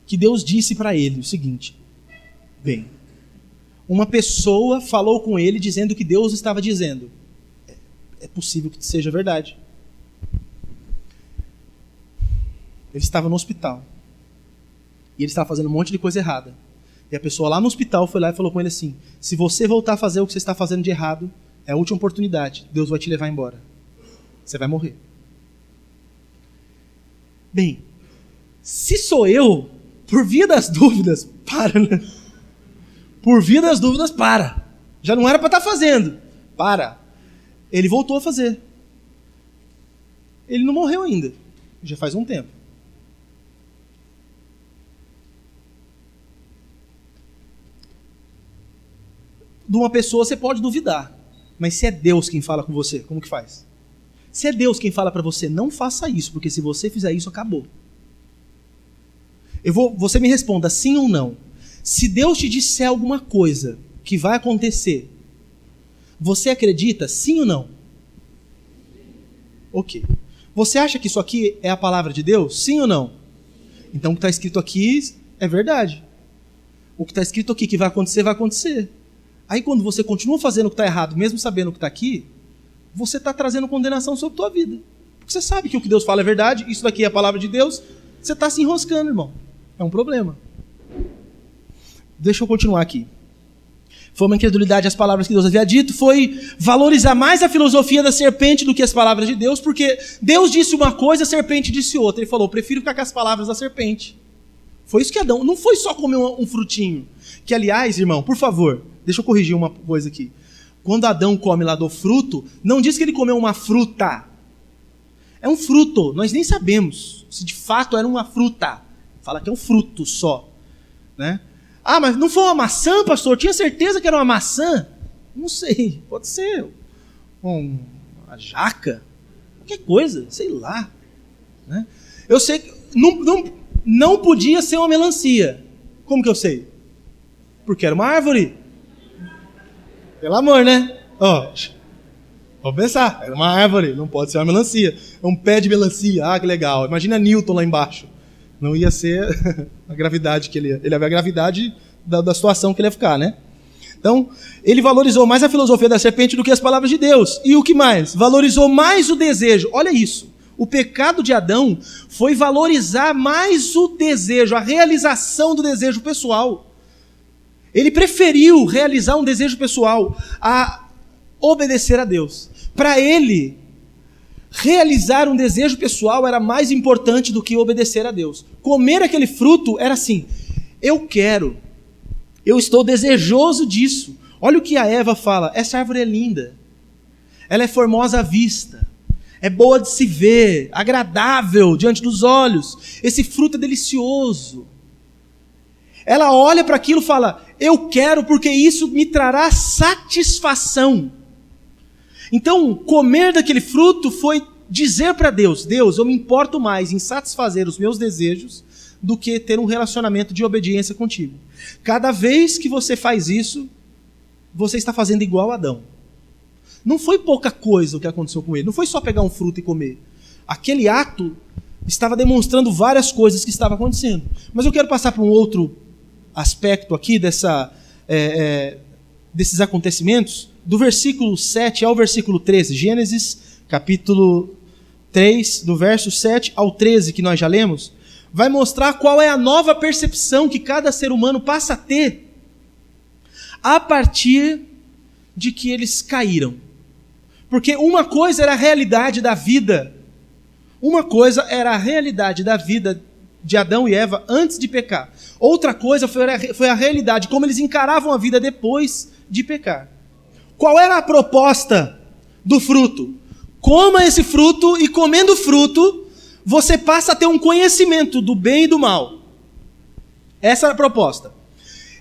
que Deus disse para ele o seguinte, bem, uma pessoa falou com ele dizendo que Deus estava dizendo. É possível que seja verdade. Ele estava no hospital. E ele estava fazendo um monte de coisa errada. E a pessoa lá no hospital foi lá e falou com ele assim, se você voltar a fazer o que você está fazendo de errado, é a última oportunidade. Deus vai te levar embora. Você vai morrer. Bem, se sou eu, por via das dúvidas, para, né? Por via das dúvidas, para. Já não era para estar fazendo. Para. Ele voltou a fazer. Ele não morreu ainda. Já faz um tempo. De uma pessoa você pode duvidar. Mas se é Deus quem fala com você, como que faz? Se é Deus quem fala para você, não faça isso, porque se você fizer isso, acabou. Você me responda sim ou não. Se Deus te disser alguma coisa que vai acontecer, você acredita sim ou não? Ok. Você acha que isso aqui é a palavra de Deus? Sim ou não? Então o que está escrito aqui é verdade. O que está escrito aqui que vai acontecer, vai acontecer. Aí quando você continua fazendo o que está errado, mesmo sabendo o que está aqui, você está trazendo condenação sobre a tua vida. Porque você sabe que o que Deus fala é verdade, isso daqui é a palavra de Deus, você está se enroscando, irmão. É um problema. Deixa eu continuar aqui. Foi uma incredulidade às palavras que Deus havia dito, foi valorizar mais a filosofia da serpente do que as palavras de Deus, porque Deus disse uma coisa, a serpente disse outra. Ele falou, prefiro ficar com as palavras da serpente. Foi isso que Adão, não foi só comer um frutinho. Que aliás, irmão, por favor, deixa eu corrigir uma coisa aqui. Quando Adão come lá do fruto, não diz que ele comeu uma fruta. É um fruto, nós nem sabemos se de fato era uma fruta. Fala que é um fruto só, né? Ah, mas não foi uma maçã, pastor? Tinha certeza que era uma maçã? Não sei, pode ser uma jaca, qualquer coisa, sei lá. né? Eu sei que não podia ser uma melancia. Como que eu sei? Porque era uma árvore. Pelo amor, né? Vamos pensar, era uma árvore, não pode ser uma melancia. É um pé de melancia, que legal. Imagina Newton lá embaixo. Não ia ser a gravidade que ele ia ver a gravidade da situação que ele ia ficar, né? Então, ele valorizou mais a filosofia da serpente do que as palavras de Deus. E o que mais? Valorizou mais o desejo. Olha isso. O pecado de Adão foi valorizar mais o desejo, a realização do desejo pessoal. Ele preferiu realizar um desejo pessoal a obedecer a Deus. Para ele, realizar um desejo pessoal era mais importante do que obedecer a Deus. Comer aquele fruto era assim: eu quero, eu estou desejoso disso. Olha o que a Eva fala: essa árvore é linda, ela é formosa à vista, é boa de se ver, agradável diante dos olhos, esse fruto é delicioso. Ela olha para aquilo e fala: eu quero porque isso me trará satisfação. Então, comer daquele fruto foi dizer para Deus: Deus, eu me importo mais em satisfazer os meus desejos do que ter um relacionamento de obediência contigo. Cada vez que você faz isso, você está fazendo igual a Adão. Não foi pouca coisa o que aconteceu com ele, não foi só pegar um fruto e comer. Aquele ato estava demonstrando várias coisas que estavam acontecendo. Mas eu quero passar para um outro aspecto aqui desses acontecimentos, do versículo 7 ao versículo 13, Gênesis capítulo 3, do verso 7 ao 13, que nós já lemos, vai mostrar qual é a nova percepção que cada ser humano passa a ter a partir de que eles caíram. Porque uma coisa era a realidade da vida, de Adão e Eva antes de pecar. Outra coisa foi a realidade, como eles encaravam a vida depois de pecar. Qual era a proposta do fruto? Coma esse fruto e, comendo o fruto, você passa a ter um conhecimento do bem e do mal. Essa era a proposta.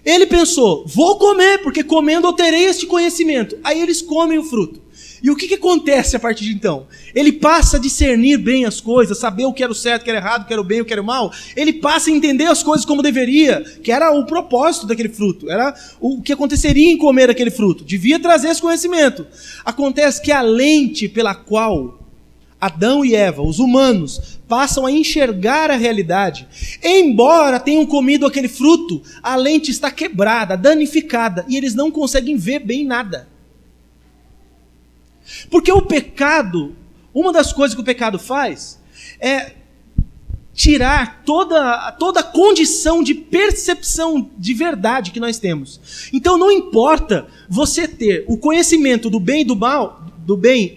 Ele pensou: vou comer, porque comendo eu terei este conhecimento. Aí eles comem o fruto. E o que acontece a partir de então? Ele passa a discernir bem as coisas, saber o que era o certo, o que era errado, o que era o bem, o que era o mal. Ele passa a entender as coisas como deveria, que era o propósito daquele fruto, era o que aconteceria em comer aquele fruto. Devia trazer esse conhecimento. Acontece que a lente pela qual Adão e Eva, os humanos, passam a enxergar a realidade, embora tenham comido aquele fruto, a lente está quebrada, danificada, e eles não conseguem ver bem nada. Porque o pecado, uma das coisas que o pecado faz é tirar toda a condição de percepção de verdade que nós temos. Então não importa você ter o conhecimento do bem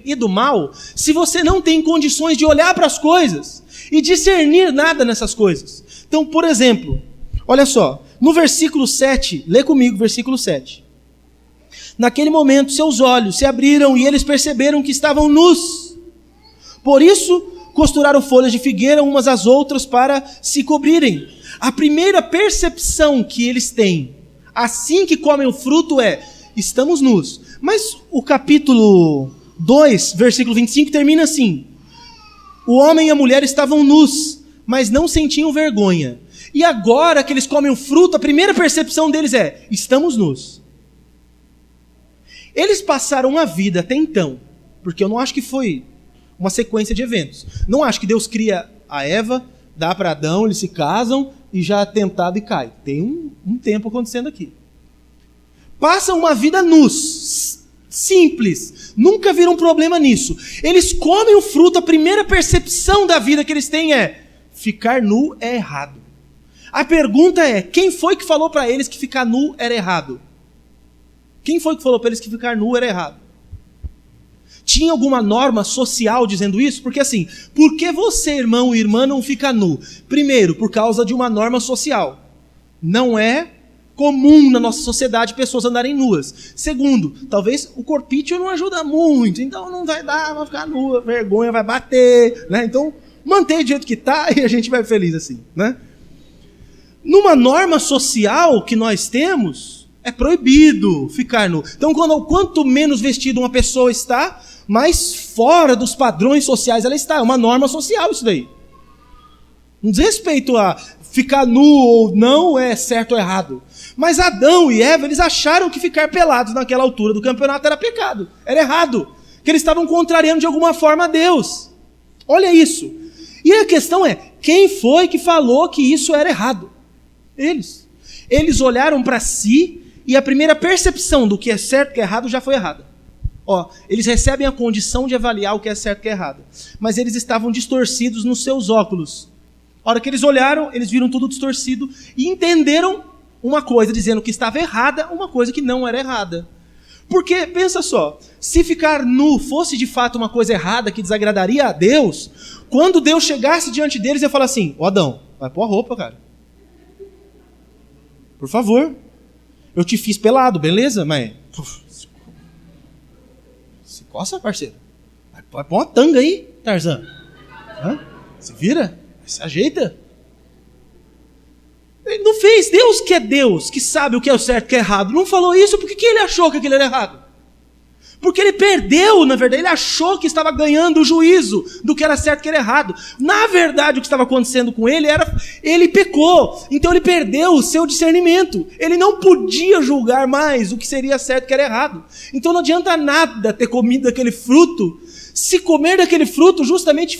e do mal, se você não tem condições de olhar para as coisas e discernir nada nessas coisas. Então, por exemplo, olha só, no versículo 7, lê comigo o versículo 7. Naquele momento, seus olhos se abriram e eles perceberam que estavam nus. Por isso, costuraram folhas de figueira umas às outras para se cobrirem. A primeira percepção que eles têm, assim que comem o fruto, é: estamos nus. Mas o capítulo 2, versículo 25, termina assim: o homem e a mulher estavam nus, mas não sentiam vergonha. E agora que eles comem o fruto, a primeira percepção deles é: estamos nus. Eles passaram a vida até então, porque eu não acho que foi uma sequência de eventos. Não acho que Deus cria a Eva, dá para Adão, eles se casam e já é tentado e cai. Tem um tempo acontecendo aqui. Passam uma vida nus, simples, nunca viram problema nisso. Eles comem o fruto, a primeira percepção da vida que eles têm é: ficar nu é errado. A pergunta é: quem foi que falou para eles que ficar nu era errado? Quem foi que falou para eles que ficar nu era errado? Tinha alguma norma social dizendo isso? Porque assim, por que você, irmão e irmã, não fica nu? Primeiro, por causa de uma norma social. Não é comum na nossa sociedade pessoas andarem nuas. Segundo, talvez o corpício não ajuda muito, então não vai dar, vai ficar nua, vergonha vai bater, né? Então, mantém do jeito que está e a gente vai feliz assim, né? Numa norma social que nós temos, é proibido ficar nu. Então, quanto menos vestido uma pessoa está, mais fora dos padrões sociais ela está. É uma norma social isso daí. Não diz respeito a ficar nu ou não é certo ou errado. Mas Adão e Eva, eles acharam que ficar pelados naquela altura do campeonato era pecado, era errado. Que eles estavam contrariando de alguma forma a Deus. Olha isso. E a questão é, quem foi que falou que isso era errado? Eles. Eles olharam para si e a primeira percepção do que é certo e que é errado já foi errada. Eles recebem a condição de avaliar o que é certo e o que é errado. Mas eles estavam distorcidos nos seus óculos. A hora que eles olharam, eles viram tudo distorcido e entenderam uma coisa dizendo que estava errada, uma coisa que não era errada. Porque, pensa só, se ficar nu fosse de fato uma coisa errada que desagradaria a Deus, quando Deus chegasse diante deles, ia falar assim, Adão, vai pôr a roupa, cara. Por favor. Eu te fiz pelado, beleza? Mas... se coça, parceiro. Vai pôr uma tanga aí, Tarzan. Se vira, se ajeita. Ele não fez. Deus, que sabe o que é o certo e o que é errado, não falou isso porque que ele achou que aquilo era errado. Porque ele perdeu, na verdade, ele achou que estava ganhando o juízo do que era certo e o que era errado. Na verdade, o que estava acontecendo com ele era, ele pecou, então ele perdeu o seu discernimento. Ele não podia julgar mais o que seria certo e o que era errado. Então não adianta nada ter comido aquele fruto, se comer daquele fruto justamente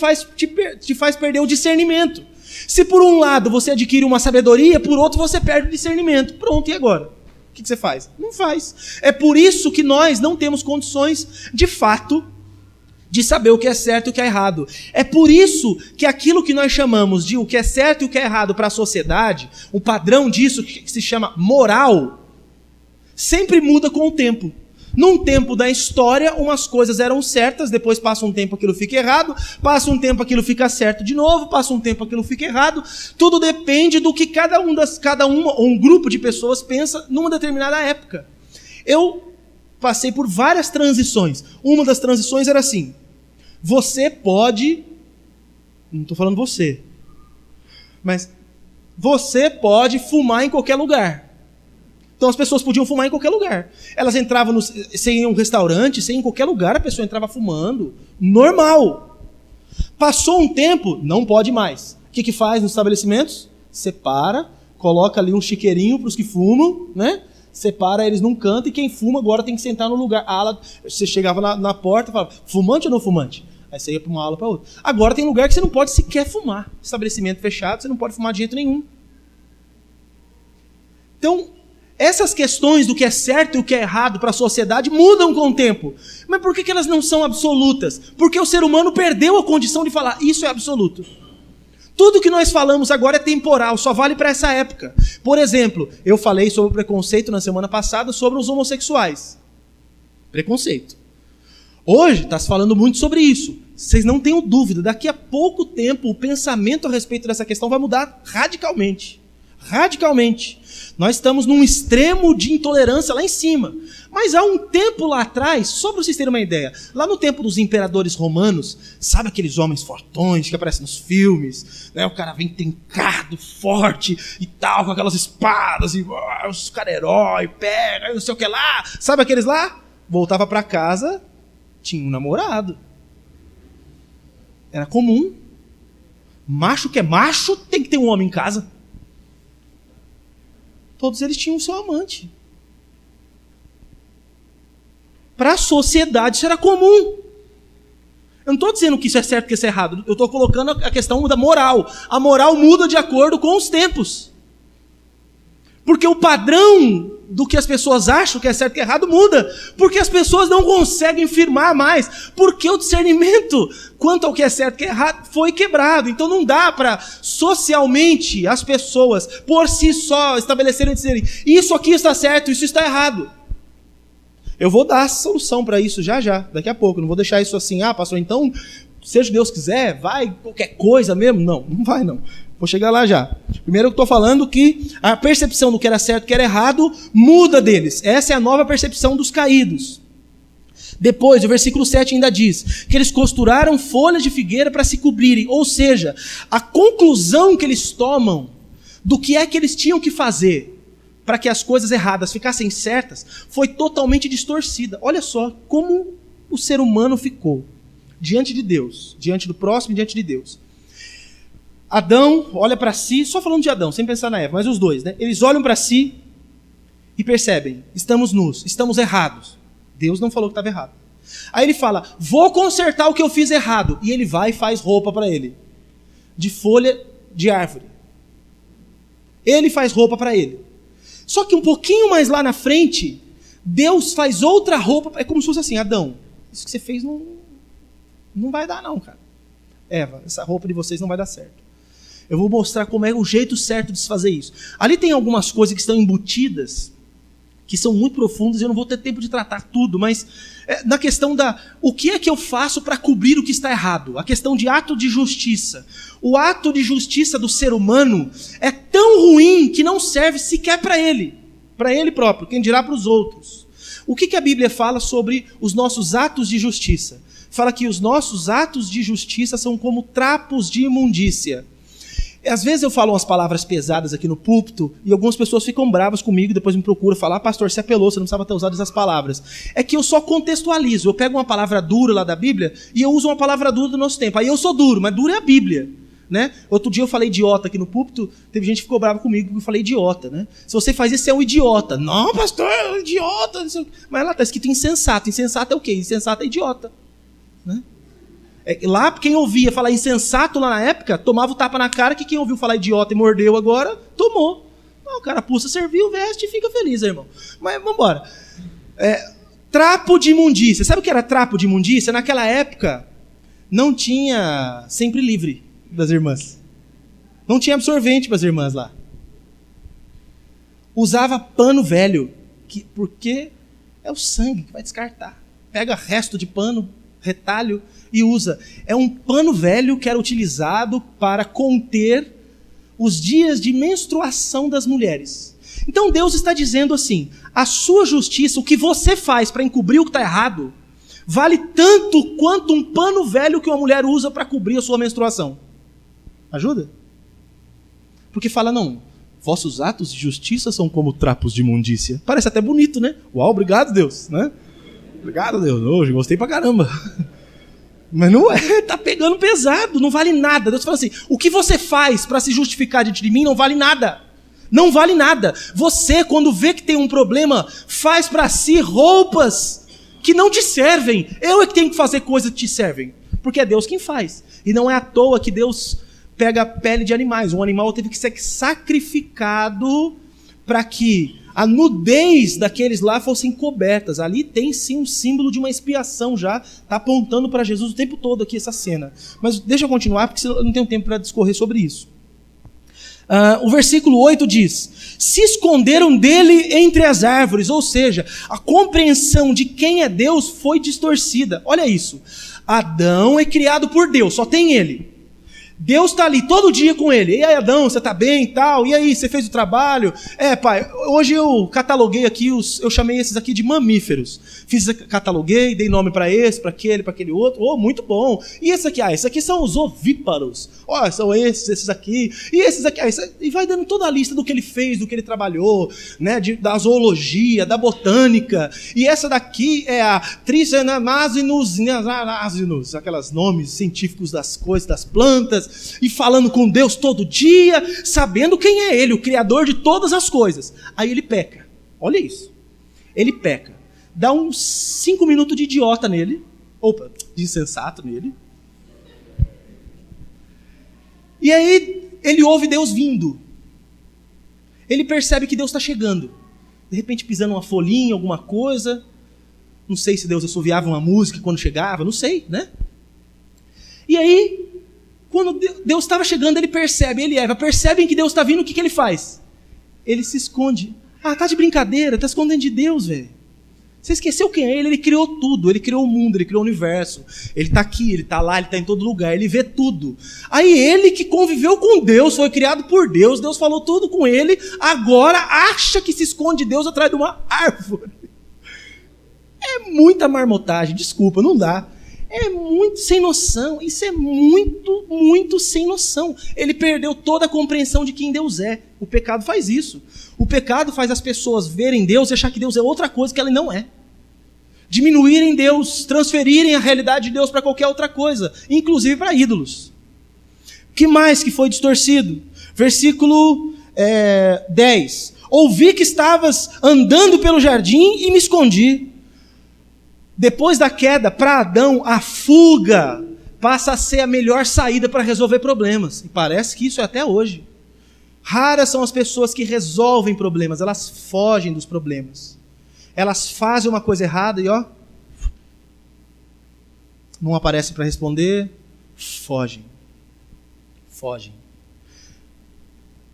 te faz perder o discernimento. Se por um lado você adquire uma sabedoria, por outro você perde o discernimento. Pronto, e agora? O que você faz? Não faz. É por isso que nós não temos condições, de fato, de saber o que é certo e o que é errado. É por isso que aquilo que nós chamamos de o que é certo e o que é errado para a sociedade, o padrão disso que se chama moral, sempre muda com o tempo. Num tempo da história, umas coisas eram certas, depois passa um tempo aquilo fica errado, passa um tempo aquilo fica certo de novo, passa um tempo aquilo fica errado. Tudo depende do que cada um grupo de pessoas pensa numa determinada época. Eu passei por várias transições. Uma das transições era assim: você pode, não estou falando você, mas você pode fumar em qualquer lugar. Então as pessoas podiam fumar em qualquer lugar. Elas entravam, você ia em um restaurante, você ia em qualquer lugar, a pessoa entrava fumando. Normal. Passou um tempo, não pode mais. O que faz nos estabelecimentos? Separa, coloca ali um chiqueirinho para os que fumam, né? Separa eles num canto e quem fuma agora tem que sentar no lugar. Você chegava na porta e falava, fumante ou não fumante? Aí você ia para uma ala para outra. Agora tem lugar que você não pode sequer fumar. Estabelecimento fechado, você não pode fumar de jeito nenhum. Então, essas questões do que é certo e o que é errado para a sociedade mudam com o tempo. Mas por que elas não são absolutas? Porque o ser humano perdeu a condição de falar, isso é absoluto. Tudo que nós falamos agora é temporal, só vale para essa época. Por exemplo, eu falei sobre o preconceito na semana passada sobre os homossexuais. Preconceito. Hoje está se falando muito sobre isso. Vocês não tenham dúvida, daqui a pouco tempo o pensamento a respeito dessa questão vai mudar radicalmente. Radicalmente. Nós estamos num extremo de intolerância lá em cima. Mas há um tempo lá atrás, só para vocês terem uma ideia, lá no tempo dos imperadores romanos, sabe aqueles homens fortões que aparecem nos filmes? Né? O cara vem trincado, forte e tal, com aquelas espadas, e os caras herói, pega, não sei o que lá. Sabe aqueles lá? Voltava para casa, tinha um namorado. Era comum. Macho que é macho tem que ter um homem em casa. Todos eles tinham o seu amante. Para a sociedade isso era comum. Eu não estou dizendo que isso é certo e que isso é errado. Eu estou colocando a questão da moral. A moral muda de acordo com os tempos. Porque o padrão do que as pessoas acham que é certo e que é errado muda. Porque as pessoas não conseguem firmar mais. Porque o discernimento quanto ao que é certo e que é errado foi quebrado. Então não dá para socialmente as pessoas por si só estabelecerem e dizerem isso aqui está certo, isso está errado. Eu vou dar a solução para isso já, daqui a pouco. Não vou deixar isso assim, pastor, então, seja Deus quiser, vai qualquer coisa mesmo. Não, não vai não. Vou chegar lá já. Primeiro eu estou falando que a percepção do que era certo e que era errado muda deles. Essa é a nova percepção dos caídos. Depois, o versículo 7 ainda diz que eles costuraram folhas de figueira para se cobrirem. Ou seja, a conclusão que eles tomam do que é que eles tinham que fazer para que as coisas erradas ficassem certas foi totalmente distorcida. Olha só como o ser humano ficou diante de Deus, diante do próximo e diante de Deus. Adão olha para si, só falando de Adão, sem pensar na Eva, mas os dois, né? Eles olham para si e percebem, estamos nus, estamos errados. Deus não falou que estava errado. Aí ele fala, vou consertar o que eu fiz errado. E ele vai e faz roupa para ele, de folha de árvore. Ele faz roupa para ele. Só que um pouquinho mais lá na frente, Deus faz outra roupa, é como se fosse assim, Adão, isso que você fez não vai dar não, cara. Eva, essa roupa de vocês não vai dar certo. Eu vou mostrar como é o jeito certo de se fazer isso. Ali tem algumas coisas que estão embutidas, que são muito profundas, e eu não vou ter tempo de tratar tudo, mas na questão o que é que eu faço para cobrir o que está errado? A questão de ato de justiça. O ato de justiça do ser humano é tão ruim que não serve sequer para ele próprio, quem dirá para os outros. O que a Bíblia fala sobre os nossos atos de justiça? Fala que os nossos atos de justiça são como trapos de imundícia. Às vezes eu falo umas palavras pesadas aqui no púlpito e algumas pessoas ficam bravas comigo e depois me procuram falar, pastor, você apelou, você não precisava ter usado essas palavras. É que eu só contextualizo, eu pego uma palavra dura lá da Bíblia e eu uso uma palavra dura do nosso tempo. Aí eu sou duro, mas duro é a Bíblia. Né? Outro dia eu falei idiota aqui no púlpito, teve gente que ficou brava comigo porque eu falei idiota. Né? Se você faz isso, você é um idiota. Não, pastor, é um idiota. Mas lá está escrito insensato. Insensato é o quê? Insensato é idiota. Né? Lá, quem ouvia falar insensato lá na época, tomava o tapa na cara, que quem ouviu falar idiota e mordeu agora, tomou. O carapuça serviu, veste e fica feliz, irmão. Mas vamos embora. Trapo de imundícia. Sabe o que era trapo de imundícia? Naquela época, não tinha sempre livre das irmãs. Não tinha absorvente para as irmãs lá. Usava pano velho, porque é o sangue que vai descartar. Pega resto de pano, retalho, e usa. É um pano velho que era utilizado para conter os dias de menstruação das mulheres. Então Deus está dizendo assim, a sua justiça, o que você faz para encobrir o que está errado, vale tanto quanto um pano velho que uma mulher usa para cobrir a sua menstruação. Ajuda? Porque fala, não, vossos atos de justiça são como trapos de imundícia. Parece até bonito, né? Uau, obrigado, Deus. Né? Obrigado, Deus. Hoje gostei pra caramba. Mas não é, tá pegando pesado, não vale nada. Deus fala assim, o que você faz para se justificar diante de mim não vale nada. Não vale nada. Você, quando vê que tem um problema, faz para si roupas que não te servem. Eu é que tenho que fazer coisas que te servem. Porque é Deus quem faz. E não é à toa que Deus pega a pele de animais. Um animal teve que ser sacrificado para que a nudez daqueles lá fossem cobertas. Ali tem sim um símbolo de uma expiação já. Está apontando para Jesus o tempo todo aqui essa cena. Mas deixa eu continuar, porque eu não tenho tempo para discorrer sobre isso. O versículo 8 diz, se esconderam dele entre as árvores, ou seja, a compreensão de quem é Deus foi distorcida. Olha isso, Adão é criado por Deus, só tem ele. Deus está ali todo dia com ele. E aí, Adão, você está bem e tal? E aí, você fez o trabalho? Pai, hoje eu cataloguei aqui, eu chamei esses aqui de mamíferos. Cataloguei, dei nome para esse, para aquele outro. Oh, muito bom. E esse aqui? Esses aqui são os ovíparos. São esses aqui. E esses aqui? E vai dando toda a lista do que ele fez, do que ele trabalhou, né? Da zoologia, da botânica. E essa daqui é a Trichinasinus, aqueles nomes científicos das coisas, das plantas. E falando com Deus todo dia, sabendo quem é Ele, o Criador de todas as coisas. Aí ele peca. Olha isso. Ele peca. Dá uns 5 minutos de idiota nele. De insensato nele. E aí ele ouve Deus vindo. Ele percebe que Deus está chegando. De repente pisando uma folhinha, alguma coisa. Não sei se Deus assoviava uma música quando chegava, não sei, né? E aí, quando Deus estava chegando, ele e Eva percebem que Deus está vindo, o que ele faz? Ele se esconde. Tá de brincadeira, tá escondendo de Deus, velho. Você esqueceu quem é ele? Ele criou tudo, ele criou o mundo, ele criou o universo. Ele está aqui, ele está lá, ele está em todo lugar, ele vê tudo. Aí ele que conviveu com Deus, foi criado por Deus, Deus falou tudo com ele, agora acha que se esconde de Deus atrás de uma árvore. É muita marmotagem, desculpa, não dá. É muito sem noção, isso é muito, muito sem noção. Ele perdeu toda a compreensão de quem Deus é. O pecado faz isso. O pecado faz as pessoas verem Deus e achar que Deus é outra coisa que ela não é. Diminuírem Deus, transferirem a realidade de Deus para qualquer outra coisa, inclusive para ídolos. Que mais que foi distorcido? Versículo 10. Ouvi que estavas andando pelo jardim e me escondi. Depois da queda, para Adão, a fuga passa a ser a melhor saída para resolver problemas. E parece que isso é até hoje. Raras são as pessoas que resolvem problemas, elas fogem dos problemas. Elas fazem uma coisa errada e não aparecem para responder, fogem.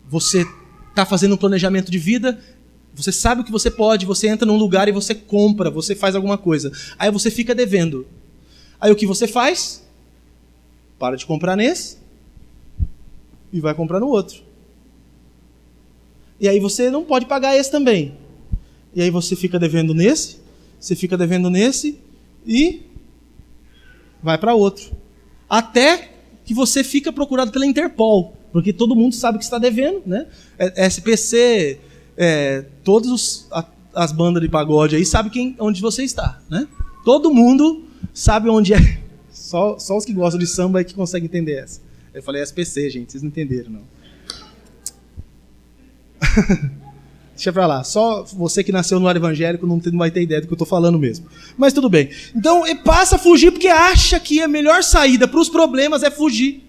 Você está fazendo um planejamento de vida, você sabe o que você pode, você entra num lugar e você compra, você faz alguma coisa. Aí você fica devendo. Aí o que você faz? Para de comprar nesse e vai comprar no outro. E aí você não pode pagar esse também. E aí você fica devendo nesse, você fica devendo nesse e vai para outro. Até que você fica procurado pela Interpol, porque todo mundo sabe que está devendo, né? SPC, todas as bandas de pagode aí sabem onde você está, né? Todo mundo sabe onde é. Só os que gostam de samba é que conseguem entender essa. Eu falei SPC, gente, vocês não entenderam, não. Deixa pra lá. Só você que nasceu no lar evangélico não vai ter ideia do que eu estou falando mesmo. Mas tudo bem. Então, ele passa a fugir porque acha que a melhor saída para os problemas é fugir.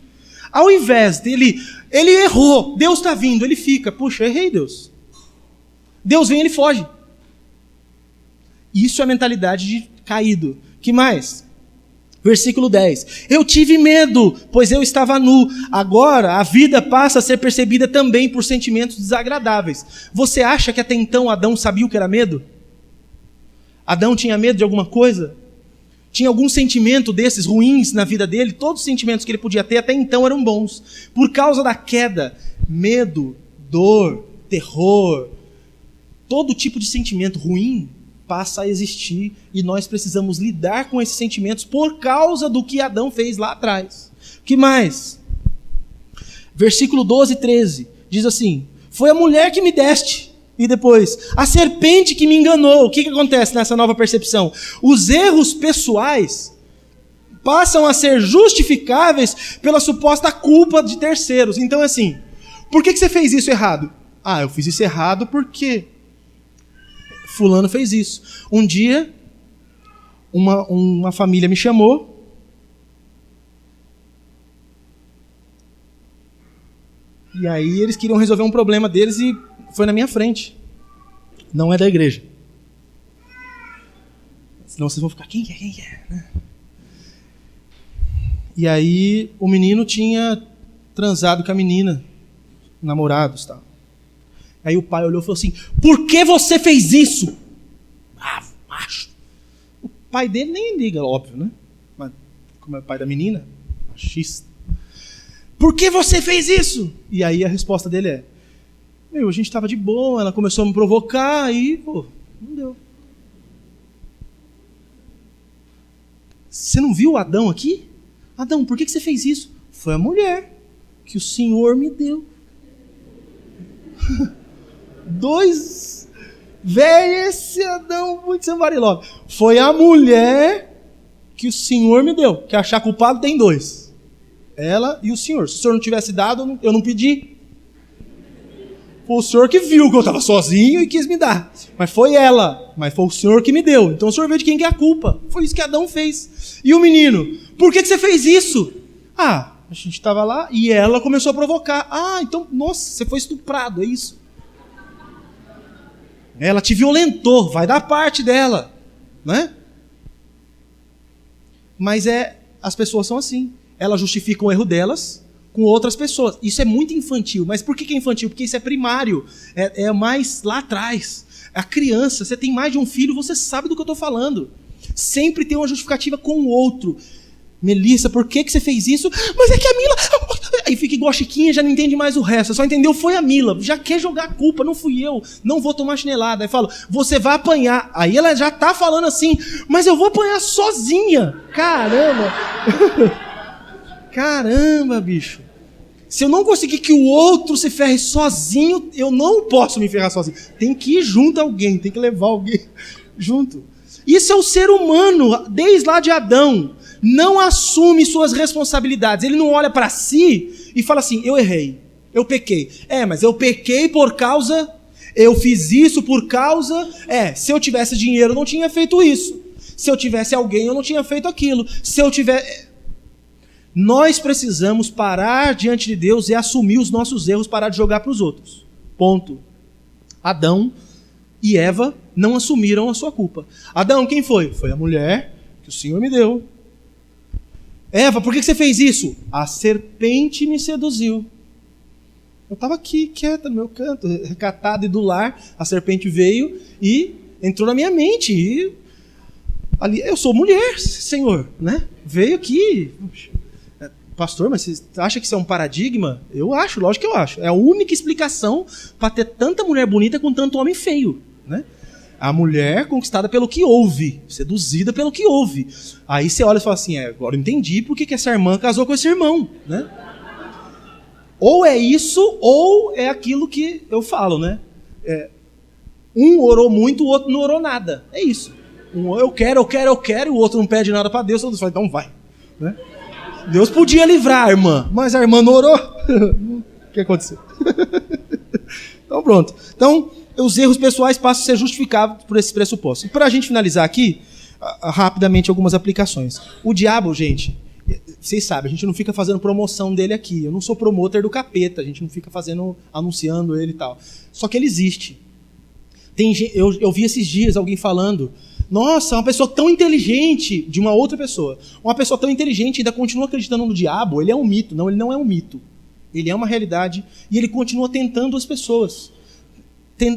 Ao invés dele... Ele errou. Deus está vindo. Ele fica. Puxa, eu errei, Deus. Deus vem, ele foge. Isso é a mentalidade de caído. Que mais? Versículo 10. Eu tive medo, pois eu estava nu. Agora a vida passa a ser percebida também por sentimentos desagradáveis. Você acha que até então Adão sabia o que era medo? Adão tinha medo de alguma coisa? Tinha algum sentimento desses ruins na vida dele? Todos os sentimentos que ele podia ter até então eram bons. Por causa da queda, medo, dor, terror, todo tipo de sentimento ruim passa a existir e nós precisamos lidar com esses sentimentos por causa do que Adão fez lá atrás. O que mais? Versículo 12 e 13 diz assim: foi a mulher que me deste. E depois, a serpente que me enganou. O que acontece nessa nova percepção? Os erros pessoais passam a ser justificáveis pela suposta culpa de terceiros. Então, assim, por que você fez isso errado? Ah, eu fiz isso errado porque fulano fez isso. Um dia, uma família me chamou. E aí eles queriam resolver um problema deles e foi na minha frente. Não é da igreja. Senão vocês vão ficar, quem que é? Né? E aí o menino tinha transado com a menina, namorados e tal. Aí o pai olhou e falou assim: por que você fez isso? Ah, macho. O pai dele nem liga, óbvio, né? Mas como é o pai da menina, machista. Por que você fez isso? E aí a resposta dele é: a gente estava de boa, ela começou a me provocar e, não deu. Você não viu Adão aqui? Adão, por que você fez isso? Foi a mulher que o Senhor me deu. Esse Adão muito sambariló. Foi a mulher que o Senhor me deu. Que achar culpado tem dois: ela e o Senhor. Se o Senhor não tivesse dado, eu não pedi. Foi o Senhor que viu que eu estava sozinho e quis me dar. Mas foi ela. Mas foi o Senhor que me deu. Então o Senhor vê de quem que é a culpa. Foi isso que Adão fez. E o menino: por que você fez isso? Ah, a gente estava lá e ela começou a provocar. Ah, então, nossa, você foi estuprado, é isso. Ela te violentou, vai dar parte dela, né? Mas as pessoas são assim. Elas justificam o erro delas com outras pessoas. Isso é muito infantil. Mas por que é infantil? Porque isso é primário. É mais lá atrás. A criança, você tem mais de um filho, você sabe do que eu estou falando. Sempre tem uma justificativa com o outro. Melissa, por que você fez isso? Mas é que a Mila... Aí fica igual a Chiquinha, já não entende mais o resto. Só entendeu, foi a Mila. Já quer jogar a culpa, não fui eu. Não vou tomar chinelada. Aí fala, você vai apanhar. Aí ela já está falando assim, mas eu vou apanhar sozinha. Caramba. Caramba, bicho. Se eu não conseguir que o outro se ferre sozinho, eu não posso me ferrar sozinho. Tem que ir junto a alguém, tem que levar alguém junto. Isso é o ser humano, desde lá de Adão. Não assume suas responsabilidades. Ele não olha para si e fala assim, eu errei, eu pequei. Mas eu pequei por causa, eu fiz isso por causa, se eu tivesse dinheiro eu não tinha feito isso. Se eu tivesse alguém eu não tinha feito aquilo. Se eu tiver... Nós precisamos parar diante de Deus e assumir os nossos erros, parar de jogar para os outros. Ponto. Adão e Eva não assumiram a sua culpa. Adão, quem foi? Foi a mulher que o Senhor me deu. Eva, por que você fez isso? A serpente me seduziu. Eu estava aqui, quieta no meu canto, recatada e do lar. A serpente veio e entrou na minha mente. E ali, eu sou mulher, Senhor, né? Veio aqui. Pastor, mas você acha que isso é um paradigma? Eu acho, lógico que eu acho. É a única explicação para ter tanta mulher bonita com tanto homem feio, né? A mulher conquistada pelo que ouve, seduzida pelo que ouve. Aí você olha e fala assim, agora eu entendi por que essa irmã casou com esse irmão, né? Ou é isso, ou é aquilo que eu falo, né? Um orou muito, o outro não orou nada. É isso. Um, eu quero, e o outro não pede nada para Deus, o outro fala, então vai, né? Deus podia livrar a irmã, mas a irmã não orou. O que aconteceu? Então pronto. Então, os erros pessoais passam a ser justificados por esses pressupostos. E para a gente finalizar aqui, rapidamente algumas aplicações. O diabo, gente, vocês sabem, a gente não fica fazendo promoção dele aqui. Eu não sou promotor do capeta, a gente não fica anunciando ele e tal. Só que ele existe. Eu vi esses dias alguém falando... Nossa, uma pessoa tão inteligente, de uma outra pessoa. Uma pessoa tão inteligente ainda continua acreditando no diabo, ele é um mito. Não, ele não é um mito. Ele é uma realidade e ele continua tentando as pessoas.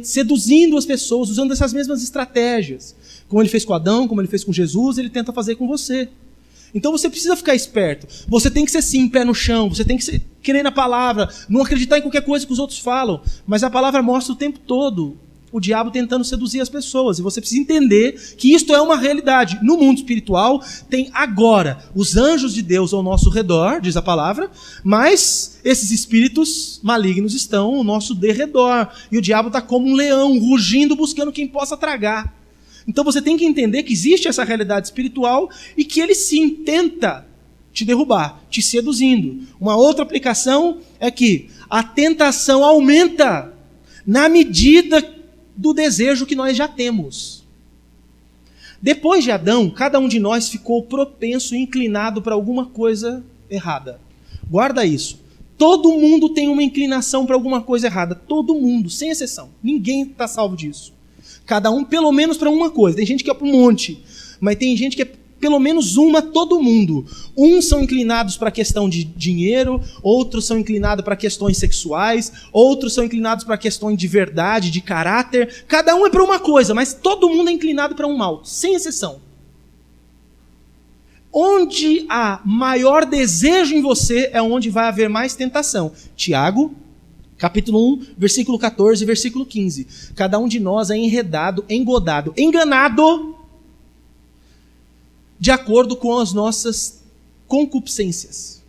Seduzindo as pessoas, usando essas mesmas estratégias. Como ele fez com Adão, como ele fez com Jesus, ele tenta fazer com você. Então você precisa ficar esperto. Você tem que ser sim, pé no chão. Você tem que crer na palavra. Não acreditar em qualquer coisa que os outros falam. Mas a palavra mostra o tempo todo o diabo tentando seduzir as pessoas. E você precisa entender que isto é uma realidade. No mundo espiritual, tem agora os anjos de Deus ao nosso redor, diz a palavra, mas esses espíritos malignos estão ao nosso derredor. E o diabo está como um leão, rugindo, buscando quem possa tragar. Então você tem que entender que existe essa realidade espiritual e que ele sim tenta te derrubar, te seduzindo. Uma outra aplicação é que a tentação aumenta na medida do desejo que nós já temos. Depois de Adão, cada um de nós ficou propenso e inclinado para alguma coisa errada. Guarda isso. Todo mundo tem uma inclinação para alguma coisa errada. Todo mundo, sem exceção. Ninguém está salvo disso. Cada um pelo menos para uma coisa. Tem gente que é para um monte, mas tem gente que é pelo menos uma, todo mundo. Uns são inclinados para a questão de dinheiro, outros são inclinados para questões sexuais, outros são inclinados para questões de verdade, de caráter. Cada um é para uma coisa, mas todo mundo é inclinado para um mal, sem exceção. Onde há maior desejo em você é onde vai haver mais tentação. Tiago, capítulo 1, versículo 14 e versículo 15. Cada um de nós é enredado, engodado, enganado de acordo com as nossas concupiscências.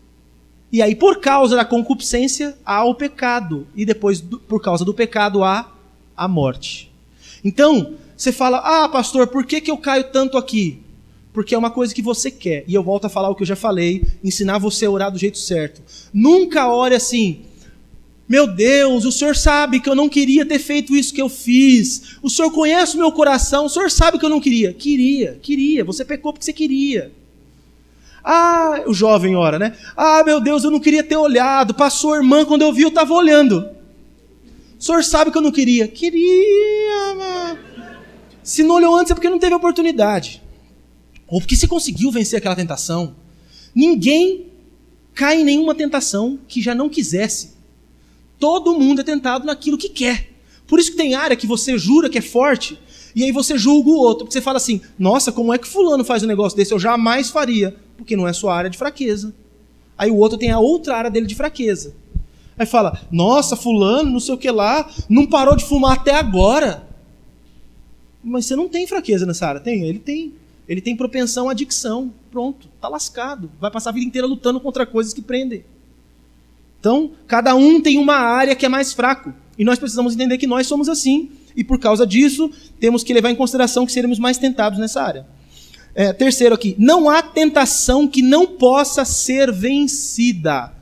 E aí, por causa da concupiscência, há o pecado. E depois, por causa do pecado, há a morte. Então, você fala, pastor, por que eu caio tanto aqui? Porque é uma coisa que você quer. E eu volto a falar o que eu já falei, ensinar você a orar do jeito certo. Nunca ore assim, meu Deus, o Senhor sabe que eu não queria ter feito isso que eu fiz. O Senhor conhece o meu coração, o Senhor sabe que eu não queria. Queria. Você pecou porque você queria. O jovem ora, né? Meu Deus, eu não queria ter olhado. Passou a irmã, quando eu vi, eu estava olhando. O Senhor sabe que eu não queria. Queria, mano. Se não olhou antes é porque não teve oportunidade. Ou porque você conseguiu vencer aquela tentação. Ninguém cai em nenhuma tentação que já não quisesse. Todo mundo é tentado naquilo que quer. Por isso que tem área que você jura que é forte, e aí você julga o outro. Porque você fala assim, nossa, como é que fulano faz um negócio desse? Eu jamais faria. Porque não é sua área de fraqueza. Aí o outro tem a outra área dele de fraqueza. Aí fala, nossa, fulano, não sei o que lá, não parou de fumar até agora. Mas você não tem fraqueza nessa área. Tem? Ele tem. Ele tem propensão à adicção. Pronto, tá lascado. Vai passar a vida inteira lutando contra coisas que prendem. Então, cada um tem uma área que é mais fraco. E nós precisamos entender que nós somos assim. e por causa disso, temos que levar em consideração que seremos mais tentados nessa área. Terceiro aqui, não há tentação que não possa ser vencida.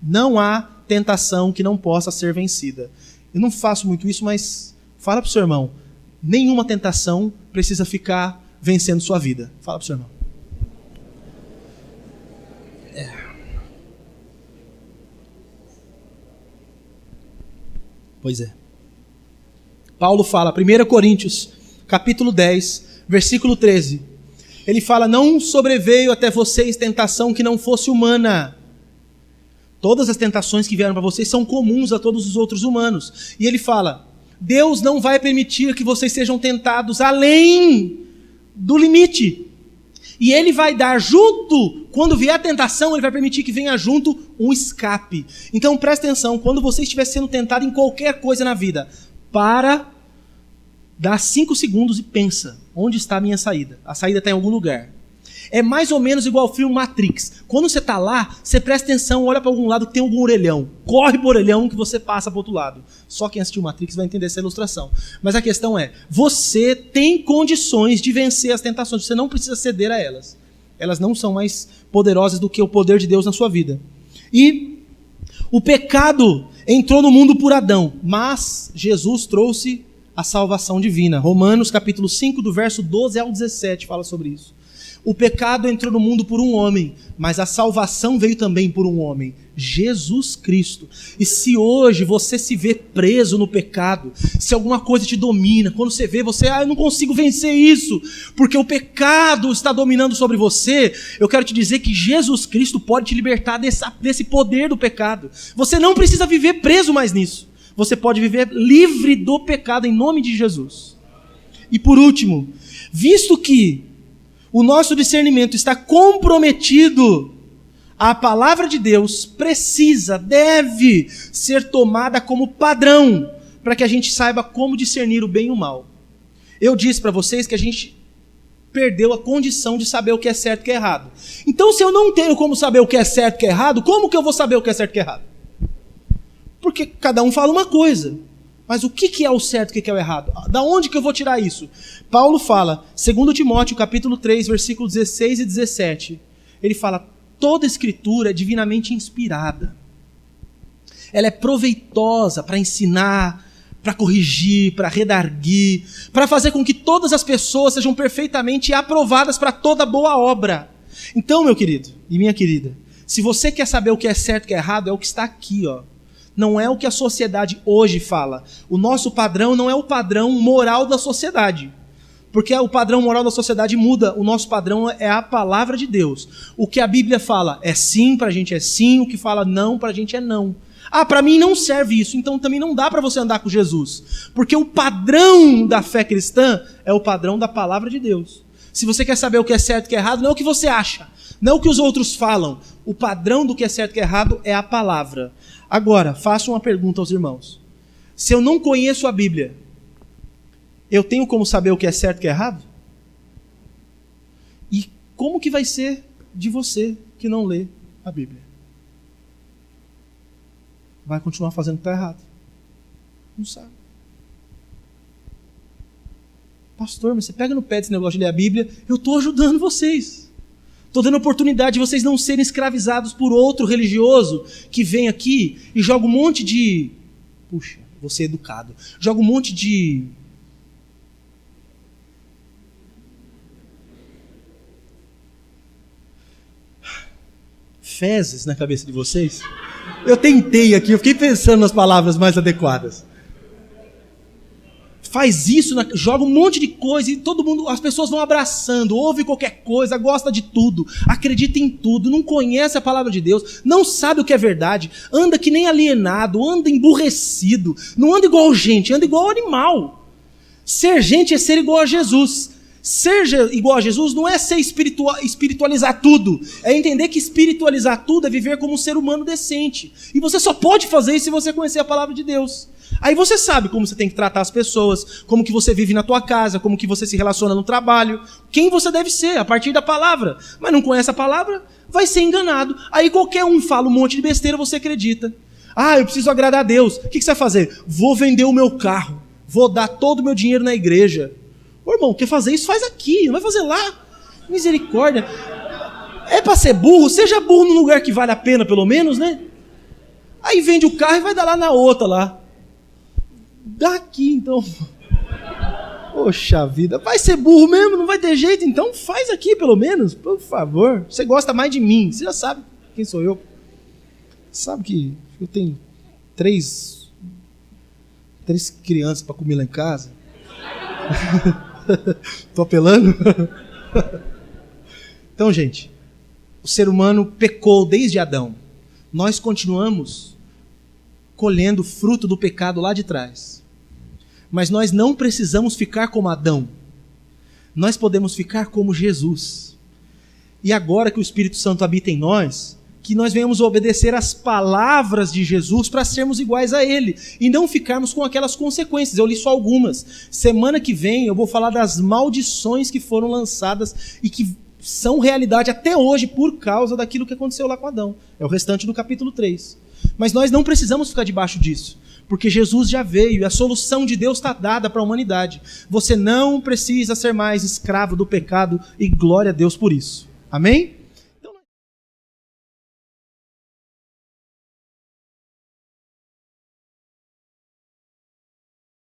Não há tentação que não possa ser vencida. Eu não faço muito isso, mas fala para o seu irmão, nenhuma tentação precisa ficar vencendo sua vida. Fala para o seu irmão. Pois é. Paulo fala, 1 Coríntios, capítulo 10, versículo 13. Ele fala, não sobreveio até vocês tentação que não fosse humana. Todas as tentações que vieram para vocês são comuns a todos os outros humanos. E ele fala, Deus não vai permitir que vocês sejam tentados além do limite. E ele vai dar junto, quando vier a tentação, ele vai permitir que venha junto um escape. Então presta atenção, quando você estiver sendo tentado em qualquer coisa na vida, dá 5 segundos e pensa, onde está a minha saída? A saída está em algum lugar. É mais ou menos igual ao filme Matrix. Quando você está lá, você presta atenção, olha para algum lado que tem algum orelhão. Corre para o orelhão que você passa para o outro lado. Só quem assistiu Matrix vai entender essa ilustração. Mas a questão é, você tem condições de vencer as tentações. Você não precisa ceder a elas. Elas não são mais poderosas do que o poder de Deus na sua vida. E o pecado entrou no mundo por Adão, mas Jesus trouxe a salvação divina. Romanos capítulo 5, do verso 12 ao 17, fala sobre isso. O pecado entrou no mundo por um homem, mas a salvação veio também por um homem, Jesus Cristo. E se hoje você se vê preso no pecado, se alguma coisa te domina, quando você vê, eu não consigo vencer isso, porque o pecado está dominando sobre você, eu quero te dizer que Jesus Cristo pode te libertar desse poder do pecado. Você não precisa viver preso mais nisso. Você pode viver livre do pecado em nome de Jesus. E por último, visto que o nosso discernimento está comprometido, a palavra de Deus deve ser tomada como padrão, para que a gente saiba como discernir o bem e o mal. Eu disse para vocês que a gente perdeu a condição de saber o que é certo e o que é errado. Então, se eu não tenho como saber o que é certo e o que é errado, como que eu vou saber o que é certo e o que é errado? Porque cada um fala uma coisa. Mas o que é o certo e o que é o errado? Da onde que eu vou tirar isso? Paulo fala, 2 Timóteo capítulo 3, versículos 16 e 17. Ele fala, toda escritura é divinamente inspirada. Ela é proveitosa para ensinar, para corrigir, para redarguir, para fazer com que todas as pessoas sejam perfeitamente aprovadas para toda boa obra. Então, meu querido e minha querida, se você quer saber o que é certo e o que é errado, é o que está aqui, ó. Não é o que a sociedade hoje fala. O nosso padrão não é o padrão moral da sociedade. Porque o padrão moral da sociedade muda. O nosso padrão é a palavra de Deus. O que a Bíblia fala é sim, pra gente é sim. O que fala não, pra gente é não. Ah, pra mim não serve isso. Então também não dá pra você andar com Jesus. Porque o padrão da fé cristã é o padrão da palavra de Deus. Se você quer saber o que é certo e o que é errado, não é o que você acha. Não é o que os outros falam. O padrão do que é certo e o que é errado é a palavra. Agora, faço uma pergunta aos irmãos. Se eu não conheço a Bíblia, eu tenho como saber o que é certo e o que é errado? E como que vai ser de você que não lê a Bíblia? Vai continuar fazendo o que está errado. Não sabe. Pastor, mas você pega no pé desse negócio de ler a Bíblia, eu estou ajudando vocês. Estou dando oportunidade de vocês não serem escravizados por outro religioso que vem aqui e joga um monte de... Puxa, vou ser educado. Joga um monte de... fezes na cabeça de vocês. Eu tentei aqui, eu fiquei pensando nas palavras mais adequadas. Faz isso, joga um monte de coisa e todo mundo, as pessoas vão abraçando, ouve qualquer coisa, gosta de tudo, acredita em tudo, não conhece a palavra de Deus, não sabe o que é verdade, anda que nem alienado, anda emburrecido, não anda igual gente, anda igual animal. Ser gente é ser igual a Jesus. Ser igual a Jesus não é ser espiritualizar tudo, é entender que espiritualizar tudo é viver como um ser humano decente. E você só pode fazer isso se você conhecer a palavra de Deus. Aí você sabe como você tem que tratar as pessoas, como que você vive na tua casa, como que você se relaciona no trabalho, quem você deve ser a partir da palavra. Mas não conhece a palavra, vai ser enganado. Aí qualquer um fala um monte de besteira, você acredita. Ah, eu preciso agradar a Deus. O que você vai fazer? Vou vender o meu carro. Vou dar todo o meu dinheiro na igreja. Ô irmão, quer fazer isso? Faz aqui, não vai fazer lá. Misericórdia. É para ser burro? Seja burro num lugar que vale a pena, pelo menos, né? Aí vende o carro e vai dar lá na outra lá. Dá aqui, então. Poxa vida, vai ser burro mesmo? Não vai ter jeito? Então faz aqui, pelo menos, por favor. Você gosta mais de mim, você já sabe quem sou eu. Sabe que eu tenho três crianças para comer lá em casa. Tô apelando? Então, gente, o ser humano pecou desde Adão. Nós continuamos colhendo fruto do pecado lá de trás. Mas nós não precisamos ficar como Adão. Nós podemos ficar como Jesus. E agora que o Espírito Santo habita em nós, que nós venhamos obedecer às palavras de Jesus para sermos iguais a Ele. E não ficarmos com aquelas consequências. Eu li só algumas. Semana que vem eu vou falar das maldições que foram lançadas e que são realidade até hoje por causa daquilo que aconteceu lá com Adão. É o restante do capítulo 3. Mas nós não precisamos ficar debaixo disso, porque Jesus já veio e a solução de Deus está dada para a humanidade. Você não precisa ser mais escravo do pecado e glória a Deus por isso. Amém?